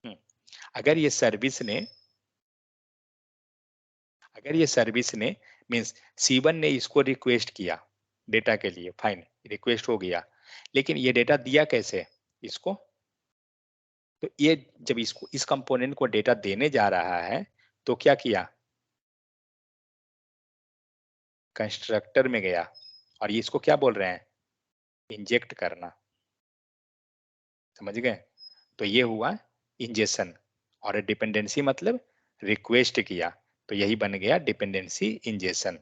हम्म, अगर ये सर्विस ने अगर ये सर्विस ने मीन्स C1 ने इसको रिक्वेस्ट किया डेटा के लिए, फाइन, रिक्वेस्ट हो गया, लेकिन ये डेटा दिया कैसे इसको, तो ये जब इसको इस कंपोनेंट को डेटा देने जा रहा है तो क्या किया, कंस्ट्रक्टर में गया, और ये इसको क्या बोल रहे हैं, इंजेक्ट करना, समझ गए। तो ये हुआ इंजेक्शन, और डिपेंडेंसी मतलब रिक्वेस्ट किया, तो यही बन गया डिपेंडेंसी इंजेक्शन।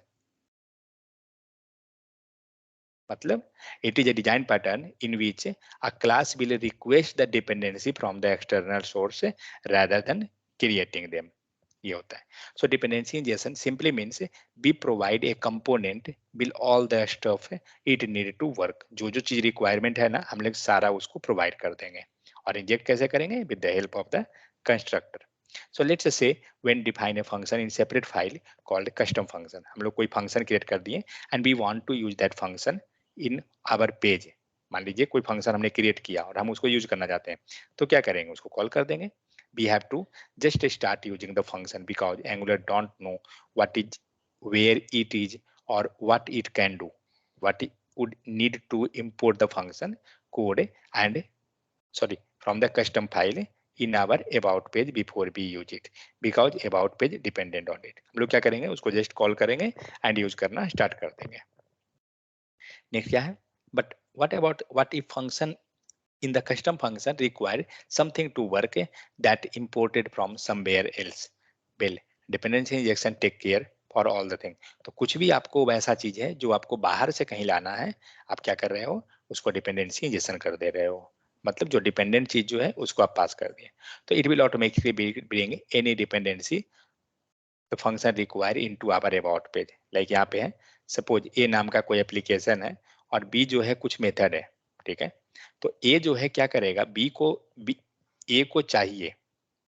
मतलब it is a design pattern in which a class will request the dependency from the external source rather than creating them. ये होता है. So dependency injection simply means we provide a component will all the stuff it need to work. जो जो चीज requirement है ना हम लोग सारा उसको प्रोवाइड कर देंगे. और इंजेक्ट कैसे करेंगे? With the help of the constructor. So let's say when define a function in separate file called custom function. हम लोग कोई फंक्शन क्रिएट कर दिए and we want to use that function in our page. मान लीजिए कोई function हमने create किया और हम उसको यूज करना चाहते हैं तो क्या करेंगे? उसको कॉल कर देंगे. We have to just start using the function because Angular don't know what is where it is or what it can do. What it would need to import the function code and sorry from the custom file in our about page before we use it because about page dependent on it. हम लोग क्या करेंगे? उसको just call करेंगे and use करना start कर देंगे. Next क्या है? But what if function in the custom function require something to work that imported from somewhere else? Well, dependency injection take care for all the thing. तो कुछ भी आपको वैसा चीज है जो आपको बाहर से कहीं लाना है, आप क्या कर रहे हो? उसको डिपेंडेंसी इंजेक्शन कर दे रहे हो. मतलब जो डिपेंडेंट चीज जो है उसको आप पास कर दिए. तो it will automatically bring any dependency the function require into our about page. Like यहाँ पे है सपोज ए नाम का कोई एप्लीकेशन है और बी जो है कुछ मेथड है. ठीक है. तो ए जो है क्या करेगा? ए को चाहिए.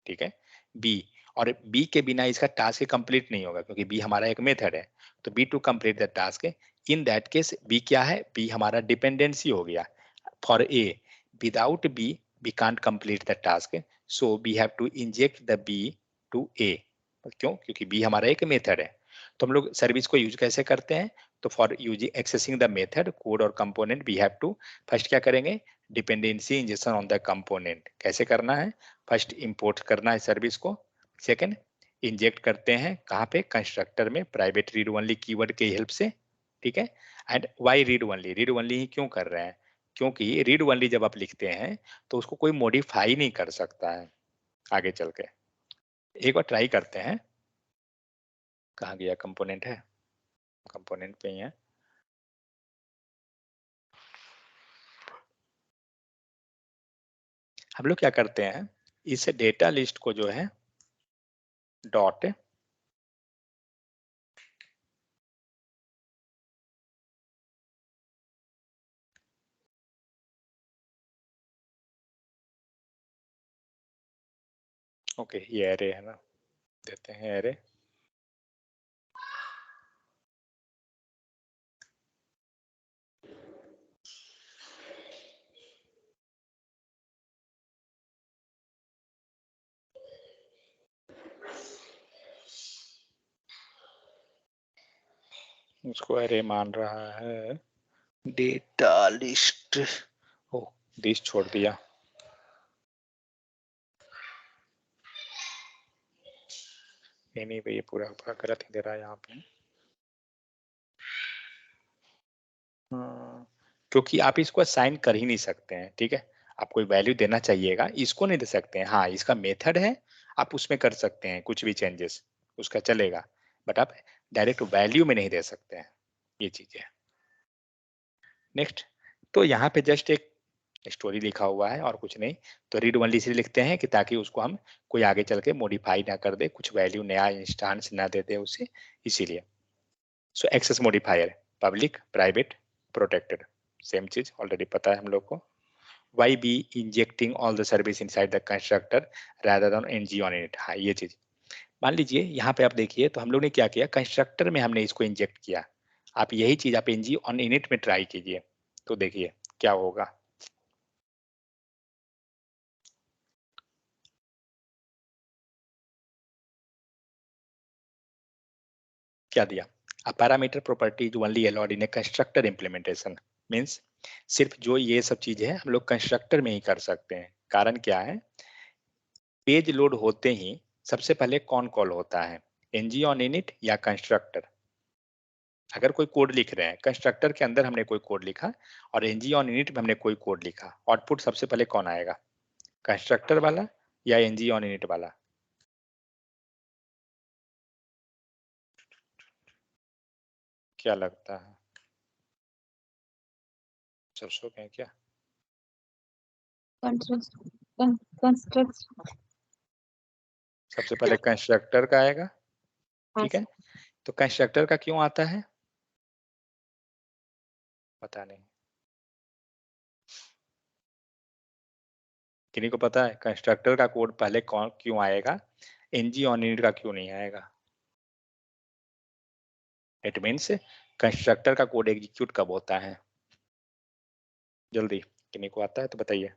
ठीक है. बी और बी के बिना इसका टास्क कंप्लीट नहीं होगा क्योंकि बी हमारा एक मेथड है. तो B to complete the task in that case B क्या है? बी हमारा डिपेंडेंसी हो गया for A. Without B we can't complete the task. So we have to inject the B to A. क्यों? क्योंकि बी हमारा एक मेथड है. तो हम लोग सर्विस को यूज कैसे करते हैं? तो for using accessing the method code और component we have to first क्या करेंगे? Dependency injection on the component. कैसे करना है? फर्स्ट इंपोर्ट करना है सर्विस को. सेकंड इंजेक्ट करते हैं कहाँ पे? कंस्ट्रक्टर में प्राइवेट रीड ओनली कीवर्ड के हेल्प से. ठीक है. And why read only? Read only ही क्यों कर रहे हैं? क्योंकि रीड ओनली जब आप लिखते हैं तो उसको कोई मॉडिफाई नहीं कर सकता है आगे चल के. एक बार ट्राई करते हैं. कहाँ गया कंपोनेंट? है कंपोनेंट पे ही है. हम लोग क्या करते हैं? इस डेटा लिस्ट को जो है डॉट ओके ये एरे है ना, देते हैं एरे. उसको एरे मान रहा है. Data list. ओ दिस छोड़ दिया. नहीं भाई ये पूरा पूरा गलत ही दे रहा है यहाँ पे. क्योंकि आप इसको असाइन कर ही नहीं सकते हैं. ठीक है. आप कोई वैल्यू देना चाहिएगा, इसको नहीं दे सकते हैं. हाँ इसका मेथड है, आप उसमें कर सकते हैं कुछ भी चेंजेस, उसका चलेगा. बट आप डायरेक्ट वैल्यू में नहीं दे सकते हैं. ये चीज है. नेक्स्ट. तो यहाँ पे जस्ट एक स्टोरी लिखा हुआ है और कुछ नहीं. तो रीड ओनली इसलिए लिखते हैं कि ताकि उसको हम कोई आगे चल के मॉडिफाई ना कर दे, कुछ वैल्यू नया इंस्टांस ना दे दे उसे, इसीलिए. So access modifier public private protected same चीज ऑलरेडी पता है हम लोग को. why be injecting all the service inside the constructor rather than ng on init? हाँ ये चीज. मान लीजिए यहाँ पे आप देखिए तो हम लोग ने क्या किया? कंस्ट्रक्टर में हमने इसको इंजेक्ट किया. आप यही चीज आप ng on init में ट्राई कीजिए तो देखिए क्या होगा. क्या दिया? A parameter property is only allowed in a constructor implementation. Means सिर्फ जो ये सब चीज है हम लोग कंस्ट्रक्टर में ही कर सकते हैं. कारण क्या है? पेज लोड होते ही सबसे पहले कौन कॉल होता है? ng on init या कंस्ट्रक्टर? अगर कोई कोड लिख रहे हैं कंस्ट्रक्टर के अंदर हमने कोई कोड लिखा और ng on init में हमने कोई कोड लिखा, आउटपुट सबसे पहले कौन आएगा? कंस्ट्रक्टर वाला या ng on init वाला? क्या लगता है? सब सो गए क्या? कंस्ट्रक्ट सबसे पहले कंस्ट्रक्टर का आएगा, हाँ ठीक है। सर। तो कंस्ट्रक्टर का क्यों आता है, पता नहीं, किन्हीं को पता है कंस्ट्रक्टर का कोड पहले कौन क्यों आएगा, एनजी ऑन यूनिट का क्यों नहीं आएगा? इट मीन्स कंस्ट्रक्टर का कोड एग्जीक्यूट कब होता है, जल्दी, किन्हीं को आता है तो बताइए।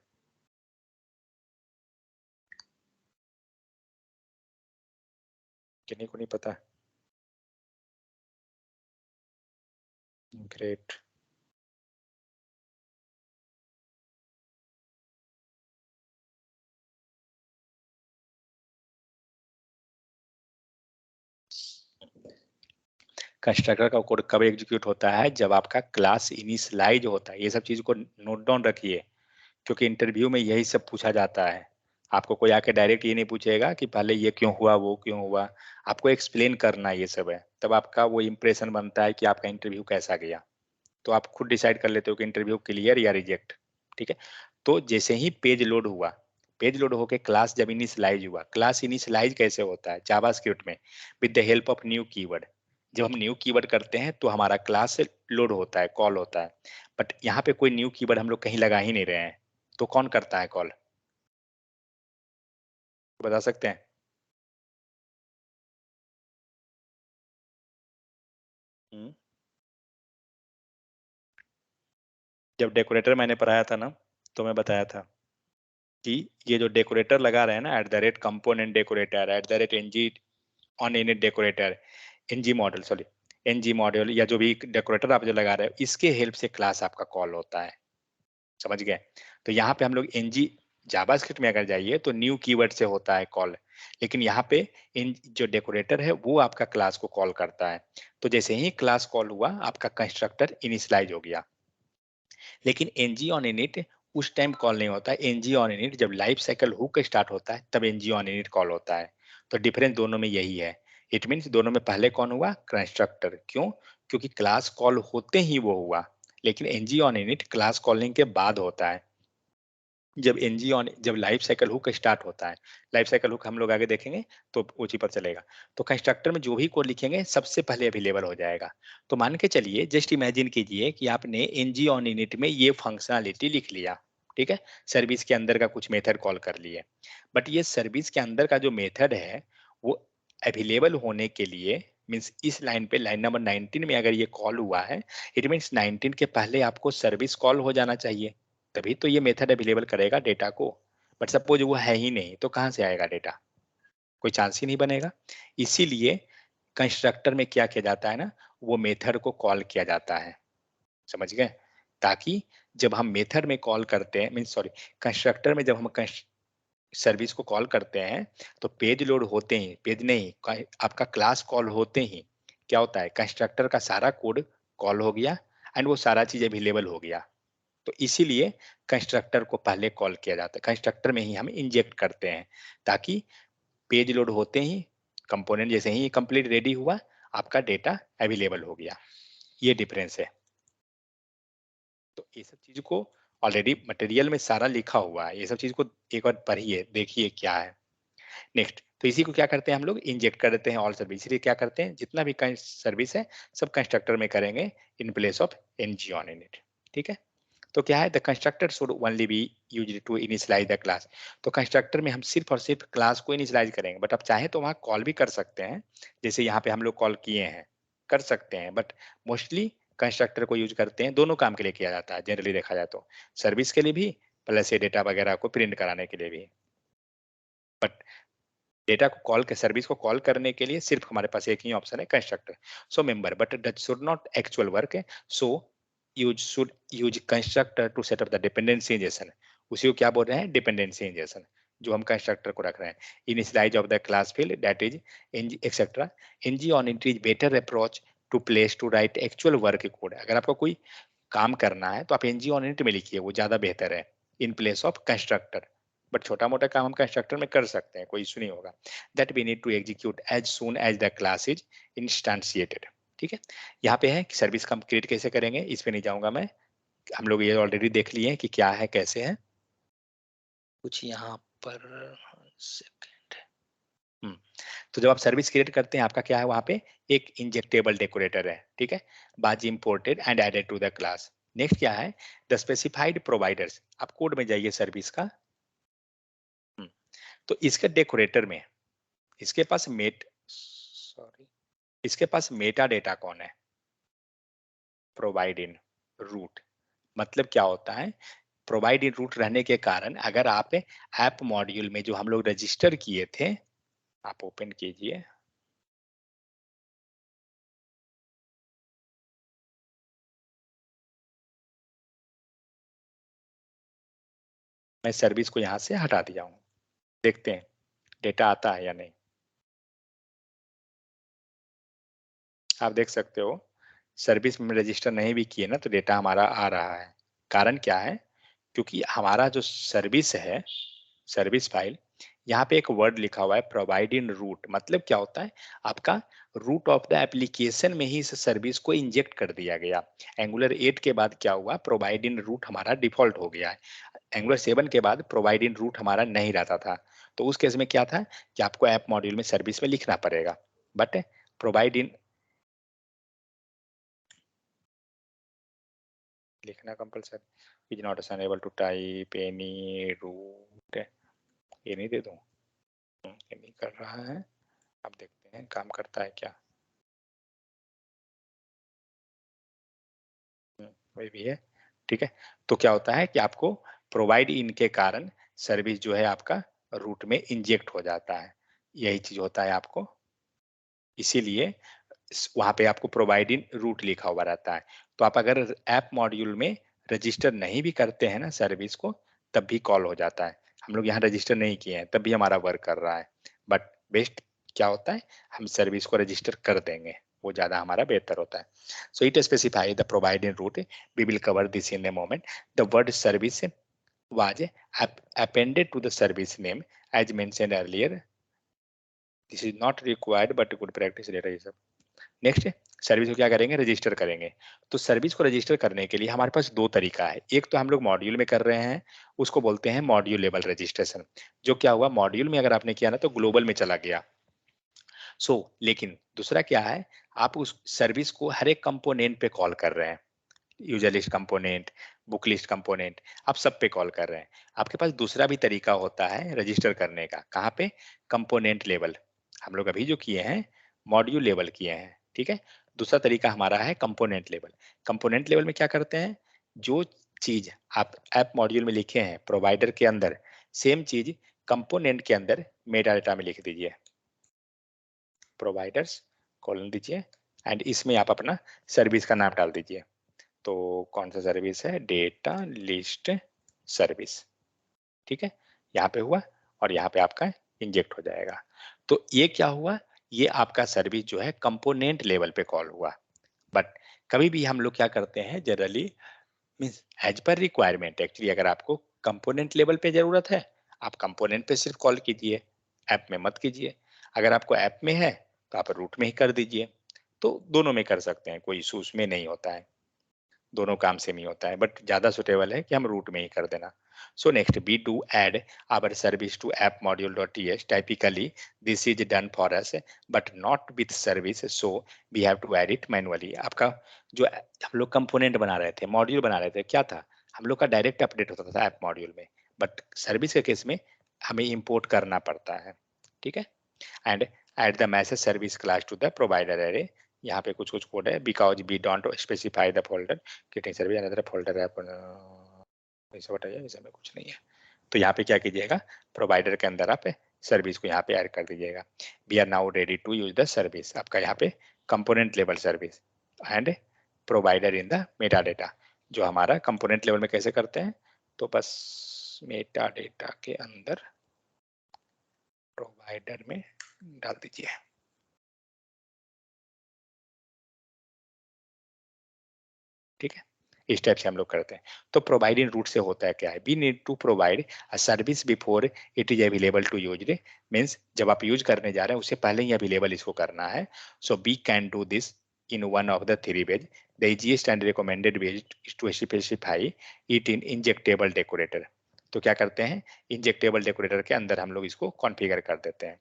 किन्हीं को नहीं पता? ग्रेट। कंस्ट्रक्टर का कोड कब एग्जीक्यूट होता है, जब आपका क्लास इनिशियलाइज होता है। ये सब चीज को नोट डाउन रखिए, क्योंकि इंटरव्यू में यही सब पूछा जाता है। आपको कोई आके डायरेक्ट ये नहीं पूछेगा कि पहले ये क्यों हुआ, वो क्यों हुआ, आपको एक्सप्लेन करना ये सब है, तब आपका वो इंप्रेशन बनता है कि आपका इंटरव्यू कैसा गया। तो आप खुद डिसाइड कर लेते हो कि इंटरव्यू क्लियर या रिजेक्ट, ठीक है। तो जैसे ही पेज लोड हुआ, पेज लोड होके क्लास जब इनिशियलाइज हुआ, क्लास इनिशियलाइज कैसे होता है जावास्क्रिप्ट में, with the help of new keyword. जब हम न्यू कीवर्ड करते हैं तो हमारा क्लास लोड होता है, कॉल होता है। बट यहाँ पे कोई न्यू कीवर्ड हम लोग कहीं लगा ही नहीं रहे हैं, तो कौन करता है कॉल, बता सकते हैं? हम्म? जब डेकोरेटर मैंने पढ़ाया था ना, तो मैं बताया था कि ये जो डेकोरेटर लगा रहे हैं ना, at the rate component decorator, at the rate ng on init decorator, ng model, sorry ng model, या जो भी डेकोरेटर आप जो लगा रहे हो, इसके हेल्प से क्लास आपका कॉल होता है, समझ गए। तो यहाँ पे हम लोग एनजी जावास्क्रिप्ट में अगर जाइए तो न्यू कीवर्ड से होता है कॉल, लेकिन यहाँ पे इन जो डेकोरेटर है वो आपका क्लास को कॉल करता है। तो जैसे ही क्लास कॉल हुआ, आपका कंस्ट्रक्टर इनिशियलाइज हो गया। लेकिन एनजी ऑन इनिट उस टाइम कॉल नहीं होता है। एनजी ऑन इनिट जब लाइफ साइकिल हुक स्टार्ट होता है, तब एनजी ऑन इनिट कॉल होता है। तो डिफरेंस दोनों में यही है। इट मीन्स दोनों में पहले कौन हुआ, कंस्ट्रक्टर। क्यों? क्योंकि क्लास कॉल होते ही वो हुआ, लेकिन ng on init class calling के बाद होता है। जब लाइफ साइकिल हुक स्टार्ट होता है, लाइफ साइकिल हुक हम लोग आगे देखेंगे तो ऊंची पर चलेगा। तो कंस्ट्रक्टर में जो भी कोड लिखेंगे सबसे पहले अवेलेबल हो जाएगा। तो मान के चलिए, जस्ट इमेजिन कीजिए कि आपने एनजी ऑन इनिट में ये फंक्शनलिटी लिख लिया, ठीक है, सर्विस के अंदर का कुछ मेथड कॉल कर लिए। बट ये सर्विस के अंदर का जो मेथड है वो अवेलेबल होने के लिए, मीन्स इस लाइन पे, लाइन नंबर 19 में अगर ये कॉल हुआ है, इट मीन्स 19 के पहले आपको सर्विस कॉल हो जाना चाहिए, तभी तो ये मेथड अवेलेबल करेगा डेटा को। बट सपोज वो है ही नहीं, तो कहाँ से आएगा डेटा, कोई चांस ही नहीं बनेगा। इसीलिए कंस्ट्रक्टर में क्या किया जाता है ना, वो मेथड को कॉल किया जाता है, समझ गए। ताकि जब हम मेथड में कॉल करते हैं, मीन सॉरी, कंस्ट्रक्टर में जब हम सर्विस को कॉल करते हैं, तो पेज लोड होते ही, पेज नहीं, आपका क्लास कॉल होते ही क्या होता है, कंस्ट्रक्टर का सारा कोड कॉल हो गया, एंड वो सारा चीज अवेलेबल हो गया। तो इसीलिए कंस्ट्रक्टर को पहले कॉल किया जाता है, कंस्ट्रक्टर में ही हम इंजेक्ट करते हैं, ताकि पेज लोड होते ही, कंपोनेंट जैसे ही कंप्लीट रेडी हुआ, आपका डेटा अवेलेबल हो गया। ये डिफरेंस है। तो ये सब चीज को ऑलरेडी मटेरियल में सारा लिखा हुआ है, ये सब चीज को एक बार पढ़िए, देखिए क्या है। नेक्स्ट, तो इसी को क्या करते हैं हम लोग, इंजेक्ट कर देते हैं ऑल सर्विस। इसलिए क्या करते हैं, जितना भी सर्विस है सब कंस्ट्रक्टर में करेंगे in place of ng on init, ठीक है। तो क्या है, the constructor should only be used to initialise the class. तो कंस्ट्रक्टर में हम सिर्फ और सिर्फ क्लास को इनिशियलाइज करेंगे, बट आप चाहे तो वहाँ कॉल भी कर सकते हैं, जैसे यहाँ पे हम लोग कॉल किए हैं, कर सकते हैं। बट मोस्टली कंस्ट्रक्टर को यूज करते हैं, दोनों काम के लिए किया जाता है जनरली देखा जाए तो, सर्विस के लिए भी प्लस ये डेटा वगैरह को प्रिंट कराने के लिए भी। बट डेटा को कॉल के सर्विस को कॉल करने के लिए सिर्फ हमारे पास एक ही ऑप्शन है, constructor. So member, but that should not actual work, so use should use constructor to set up the dependency injection. उसी को क्या बोल रहे हैं, डिपेंडेंसी इंजेक्शन, जो हम कंस्ट्रक्टर को रख रहे हैं। Initialise of the class field, that is etcetera. Ng on it is better approach to place to write actual work code. अगर आपको कोई काम करना है तो आप एनजी ऑन इट में लिखिए, वो ज्यादा बेहतर है इन प्लेस ऑफ कंस्ट्रक्टर। बट छोटा मोटा काम हम कंस्ट्रक्टर में कर सकते हैं, कोई इशू नहीं होगा। That we need to execute as soon as the class is instantiated, ठीक है। यहाँ पे है कि सर्विस का हम क्रिएट कैसे करेंगे, इस पे नहीं जाऊंगा मैं, हम लोग ये ऑलरेडी देख लिए हैं कि क्या है कैसे है। कुछ यहाँ पर सेकंड, तो जब आप सर्विस क्रिएट करते हैं आपका क्या है वहां पे एक इंजेक्टेबल डेकोरेटर है, ठीक है, बाजी imported and added to the class. Next क्या है, द स्पेसिफाइड प्रोवाइडर्स। आप कोड में जाइए सर्विस का। तो इसके डेकोरेटर में इसके पास इसके पास मेटा डेटा कौन है, प्रोवाइड इन रूट। मतलब क्या होता है, प्रोवाइड इन रूट रहने के कारण अगर आप ऐप मॉड्यूल में जो हम लोग रजिस्टर किए थे, आप ओपन कीजिए, मैं सर्विस को यहां से हटा दिया हूं, देखते हैं डेटा आता है या नहीं। आप देख सकते हो सर्विस में रजिस्टर नहीं भी किए ना तो डेटा हमारा आ रहा है। कारण क्या है, क्योंकि हमारा जो सर्विस है, सर्विस फाइल, यहाँ पे एक वर्ड लिखा हुआ है प्रोवाइड इन रूट। मतलब क्या होता है, आपका रूट ऑफ द एप्लीकेशन में ही इस सर्विस को इंजेक्ट कर दिया गया। एंगुलर 8 के बाद क्या हुआ, प्रोवाइड इन रूट हमारा डिफॉल्ट हो गया है। एंगुलर 7 के बाद प्रोवाइड इन रूट हमारा नहीं रहता था। तो उस केस में क्या था कि आपको ऐप मॉड्यूल में सर्विस में लिखना पड़ेगा, बट प्रोवाइड इन लिखना compulsory is not enable to type any root. ये नहीं दे दूं, ये नहीं कर रहा है। अब देखते हैं काम करता है क्या। वही भी है, ठीक है। तो क्या होता है कि आपको प्रोवाइड इन के कारण सर्विस जो है आपका रूट में इंजेक्ट हो जाता है, यही चीज होता है आपको, इसीलिए वहां पे आपको प्रोवाइड इन रूट लिखा हुआ रहता है। तो आप अगर ऐप मॉड्यूल में रजिस्टर नहीं भी करते हैं ना सर्विस को, तब भी कॉल हो जाता है। हम लोग यहाँ रजिस्टर नहीं किए हैं तब भी हमारा वर्क कर रहा है, बट बेस्ट क्या होता है, हम सर्विस को रजिस्टर कर देंगे, वो ज्यादा हमारा बेहतर होता है। So it specify the provide in root, we will cover this in a moment. The word service was appended to the service name as mentioned earlier. This is not required but good practice data is। Next service को क्या करेंगे, register करेंगे। तो service को register करने के लिए हमारे पास दो तरीका है। एक तो हम लोग मॉड्यूल में कर रहे हैं, उसको बोलते हैं मॉड्यूल लेवल रजिस्ट्रेशन। जो क्या हुआ, मॉड्यूल में अगर आपने किया ना तो ग्लोबल में चला गया। लेकिन दूसरा क्या है, आप उस सर्विस को हर एक कंपोनेंट पे कॉल कर रहे हैं, user list component, book list component, आप सब पे कॉल कर रहे हैं। आपके पास दूसरा भी तरीका होता है रजिस्टर करने का, कहाँ पे, कंपोनेंट लेवल। हम लोग अभी जो किए हैं मॉड्यूल लेवल किए हैं, ठीक है। दूसरा तरीका हमारा है कंपोनेंट लेवल। कंपोनेंट लेवल में क्या करते हैं, जो चीज आप ऐप मॉड्यूल में लिखे हैं प्रोवाइडर के अंदर, सेम चीज कंपोनेंट के अंदर मेटा डेटा में लिख दीजिए, प्रोवाइडर्स कॉलन दीजिए, एंड इसमें आप अपना सर्विस का नाम डाल दीजिए। तो कौन सा सर्विस है, डेटा लिस्ट सर्विस, ठीक है। यहाँ पे हुआ और यहाँ पे आपका इंजेक्ट हो जाएगा। तो ये क्या हुआ, ये आपका सर्विस जो है कंपोनेंट लेवल पे कॉल हुआ। बट कभी भी हम लोग क्या करते हैं generally, means as per requirement, actually अगर आपको कंपोनेंट लेवल पे जरूरत है, आप कंपोनेंट पे सिर्फ कॉल कीजिए, ऐप में मत कीजिए। अगर आपको ऐप में है तो आप रूट में ही कर दीजिए। तो दोनों में कर सकते हैं, कोई इशू उसमें नहीं होता है, दोनों काम सेम ही होता है, बट ज्यादा सुटेबल है कि हम रूट में ही कर देना। So next we do add our service to app module dot TS. Typically this is done for us but not with service, so we have to add it manually. आपका जो हम लोग कंपोनेंट बना रहे थे, मॉड्यूल बना रहे थे, क्या था, हम लोग का डायरेक्ट अपडेट होता था ऐप मॉड्यूल में, बट सर्विस के केस में हमें इंपोर्ट करना पड़ता है, ठीक है। And add the message service class to the provider array. यहाँ पे कुछ कुछ कोड है, because we don't specify the folder creating service another folder app, ऐसा बताइए, इसमें कुछ नहीं है। तो यहाँ पे क्या कीजिएगा, प्रोवाइडर के अंदर आप सर्विस को यहाँ पे ऐड कर दीजिएगा। We are now ready to use the service, आपका यहाँ पे component level service and provider in the metadata. जो हमारा कंपोनेंट लेवल में कैसे करते हैं, तो बस मेटा डेटा के अंदर प्रोवाइडर में डाल दीजिए, ठीक है। इस टाइप से हम लोग करते हैं। तो प्रोवाइड इन रूट से होता है क्या है, we need to provide a service before it is available to use, means जब आप यूज करने जा रहे हैं उससे पहले ही अवेलेबल इसको करना है। So we can do this in one of the three ways. The easiest and recommended ways is to specify it in injectable decorator. तो क्या करते हैं, इंजेक्टेबल डेकोरेटर के अंदर हम लोग इसको कॉन्फ़िगर कर देते हैं।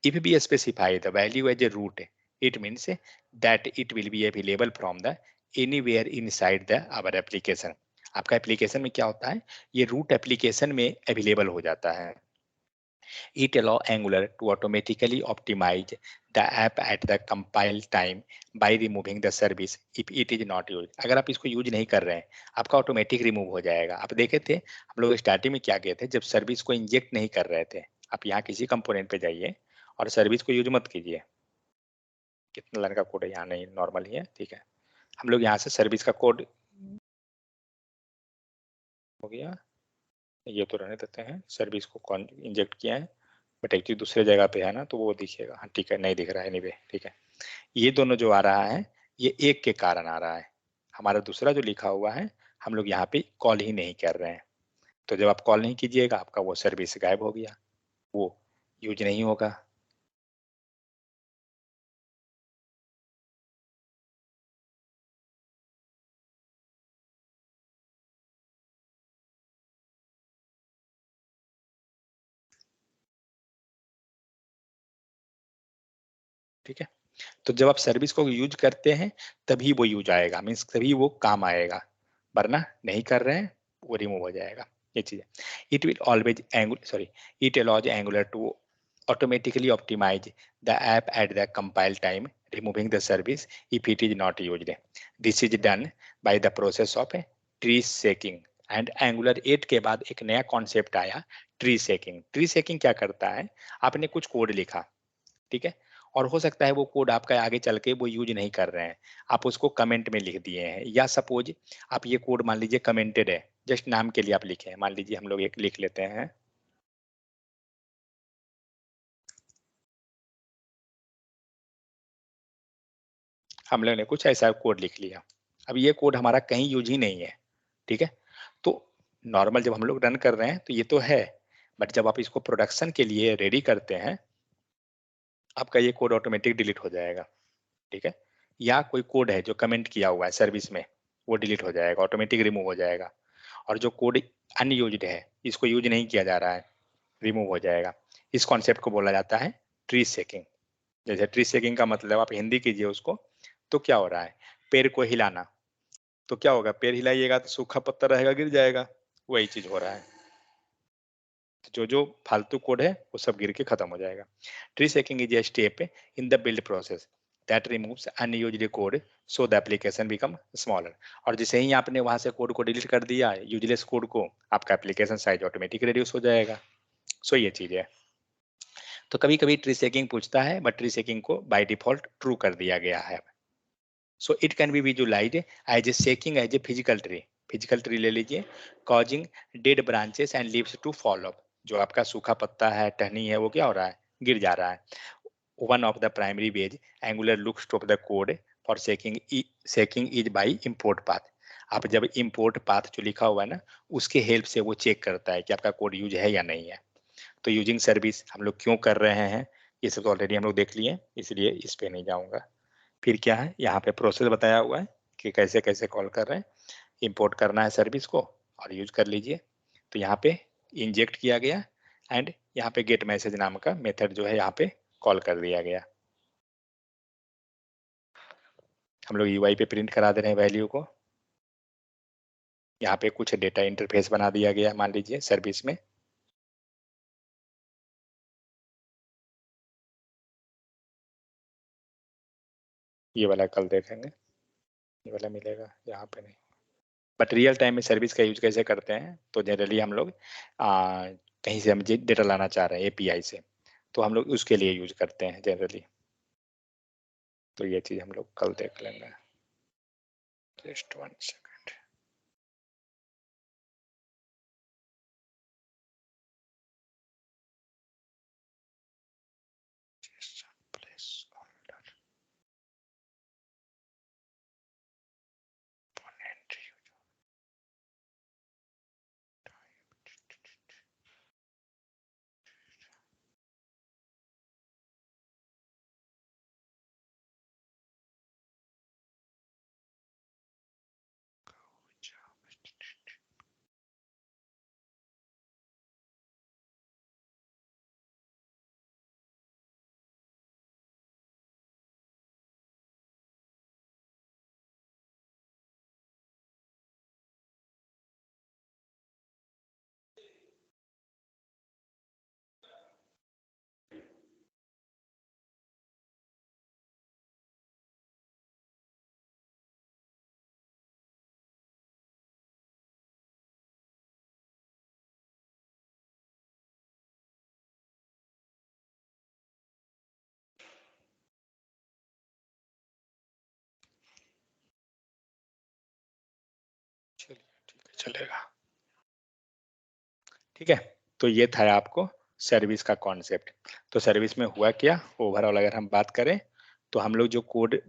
If we specify the value as a root, it means that it will be available from the anywhere inside the our application. आपका एप्लीकेशन में क्या होता है, ये रूट एप्लीकेशन में अवेलेबल हो जाता है. It allow Angular to automatically optimize the app at the compile time by removing the service if it is not used. अगर आप इसको यूज नहीं कर रहे हैं, आपका ऑटोमेटिक रिमूव हो जाएगा. आप देखे थे हम लोग स्टार्टिंग में क्या किए थे, जब सर्विस को इंजेक्ट नहीं कर रहे थे. आप यहाँ किसी कंपोनेंट पे जाइए और सर्विस को यूज मत कीजिए. कितना लाइन का कोड है, यहाँ नहीं, नॉर्मल ही है, ठीक है. हम लोग यहाँ से सर्विस का कोड हो गया, ये तो रहने देते हैं. सर्विस को कौन इंजेक्ट किया है, बट एक्चुअली दूसरे जगह पे है ना, तो वो दिखेगा. हाँ ठीक है, नहीं दिख रहा है एनीवे, ठीक है. ये दोनों जो आ रहा है, ये एक के कारण आ रहा है. हमारा दूसरा जो लिखा हुआ है, हम लोग यहाँ पे कॉल ही नहीं कर रहे हैं. तो जब आप कॉल नहीं कीजिएगा, आपका वो सर्विस गायब हो गया, वो यूज नहीं होगा. ठीक है. तो जब आप सर्विस को यूज करते हैं, तभी वो यूज आएगा, मीन्स तभी वो काम आएगा, वरना नहीं कर रहे हैं वो रिमूव हो जाएगा. ये चीज है. It will always it allows Angular two automatically optimize the app at the compile time, removing the service if it is not used. This is done by the process of tree shaking. And angular 8 के बाद एक नया concept आया, tree shaking. Tree shaking क्या करता है, आपने कुछ कोड लिखा, ठीक है, और हो सकता है वो कोड आपका आगे चल के वो यूज नहीं कर रहे हैं, आप उसको कमेंट में लिख दिए हैं. या सपोज आप ये कोड मान लीजिए कमेंटेड है, जस्ट नाम के लिए आप लिखे हैं. मान लीजिए हम लोग एक लिख लेते हैं, हम लोग ने कुछ ऐसा कोड लिख लिया. अब ये कोड हमारा कहीं यूज ही नहीं है, ठीक है. तो नॉर्मल जब हम लोग रन कर रहे हैं तो ये तो है, बट जब आप इसको प्रोडक्शन के लिए रेडी करते हैं, आपका ये कोड ऑटोमेटिक डिलीट हो जाएगा, ठीक है. या कोई कोड है जो कमेंट किया हुआ है सर्विस में, वो डिलीट हो जाएगा, ऑटोमेटिक रिमूव हो जाएगा. और जो कोड अनयूज्ड है, इसको यूज नहीं किया जा रहा है, रिमूव हो जाएगा. इस कॉन्सेप्ट को बोला जाता है ट्री शेकिंग. जैसे ट्री शेकिंग का मतलब आप हिंदी कीजिए उसको, तो क्या हो रहा है, पेड़ को हिलाना. तो क्या होगा, पेड़ हिलाइएगा तो सूखा पत्ता रहेगा, गिर जाएगा, वही चीज हो रहा है. जो जो फालतू कोड है वो सब गिर के खत्म हो जाएगा. Tree shaking is a step in the build process that removes unused code so the application become smaller. और जैसे ही आपने वहां से कोड को डिलीट कर दिया, यूजलेस कोड को, आपका एप्लीकेशन साइज ऑटोमेटिक रिड्यूस हो जाएगा. सो ये चीज है. तो कभी कभी ट्री शेकिंग पूछता है, बट ट्री शेकिंग को बाय डिफॉल्ट ट्रू कर दिया गया है. So it can be visualised as a shaking as a physical tree. Physical tree ले लीजिए, causing dead branches and leaves to fall off. जो आपका सूखा पत्ता है, टहनी है, वो क्या हो रहा है, गिर जा रहा है. One of the primary ways Angular looks to the code for shaking is by import path. आप जब इम्पोर्ट पाथ जो लिखा हुआ है ना, उसके हेल्प से वो चेक करता है कि आपका कोड यूज है या नहीं है. तो यूजिंग सर्विस हम लोग क्यों कर रहे हैं, ये सब तो ऑलरेडी हम लोग देख लिए, इसलिए इस पे नहीं जाऊंगा. फिर क्या है, यहाँ पे प्रोसेस बताया हुआ है कि कैसे कैसे कॉल कर रहे हैं. इंपोर्ट करना है सर्विस को और यूज कर लीजिए. तो यहाँ पे इंजेक्ट किया गया, एंड यहाँ पे गेट मैसेज नाम का मेथड जो है यहाँ पे कॉल कर दिया गया. हम लोग यूआई पे प्रिंट करा दे रहे हैं वैल्यू को. यहाँ पे कुछ डेटा इंटरफेस बना दिया गया, मान लीजिए सर्विस में. ये वाला कल देखेंगे, ये वाला मिलेगा, यहाँ पे नहीं. बट रियल टाइम में सर्विस का यूज कैसे करते हैं, तो जनरली हम लोग कहीं से हम डेटा लाना चाह रहे हैं एपीआई से, तो हम लोग उसके लिए यूज करते हैं जनरली. तो ये चीज हम लोग कल देख लेंगे. Just 1 second. चलेगा। ठीक है, तो ये था आपको सर्विस का कॉन्सेप्ट। तो सर्विस में हुआ क्या ओवरऑल अगर हम बात करें, तो हम लोग जो कोड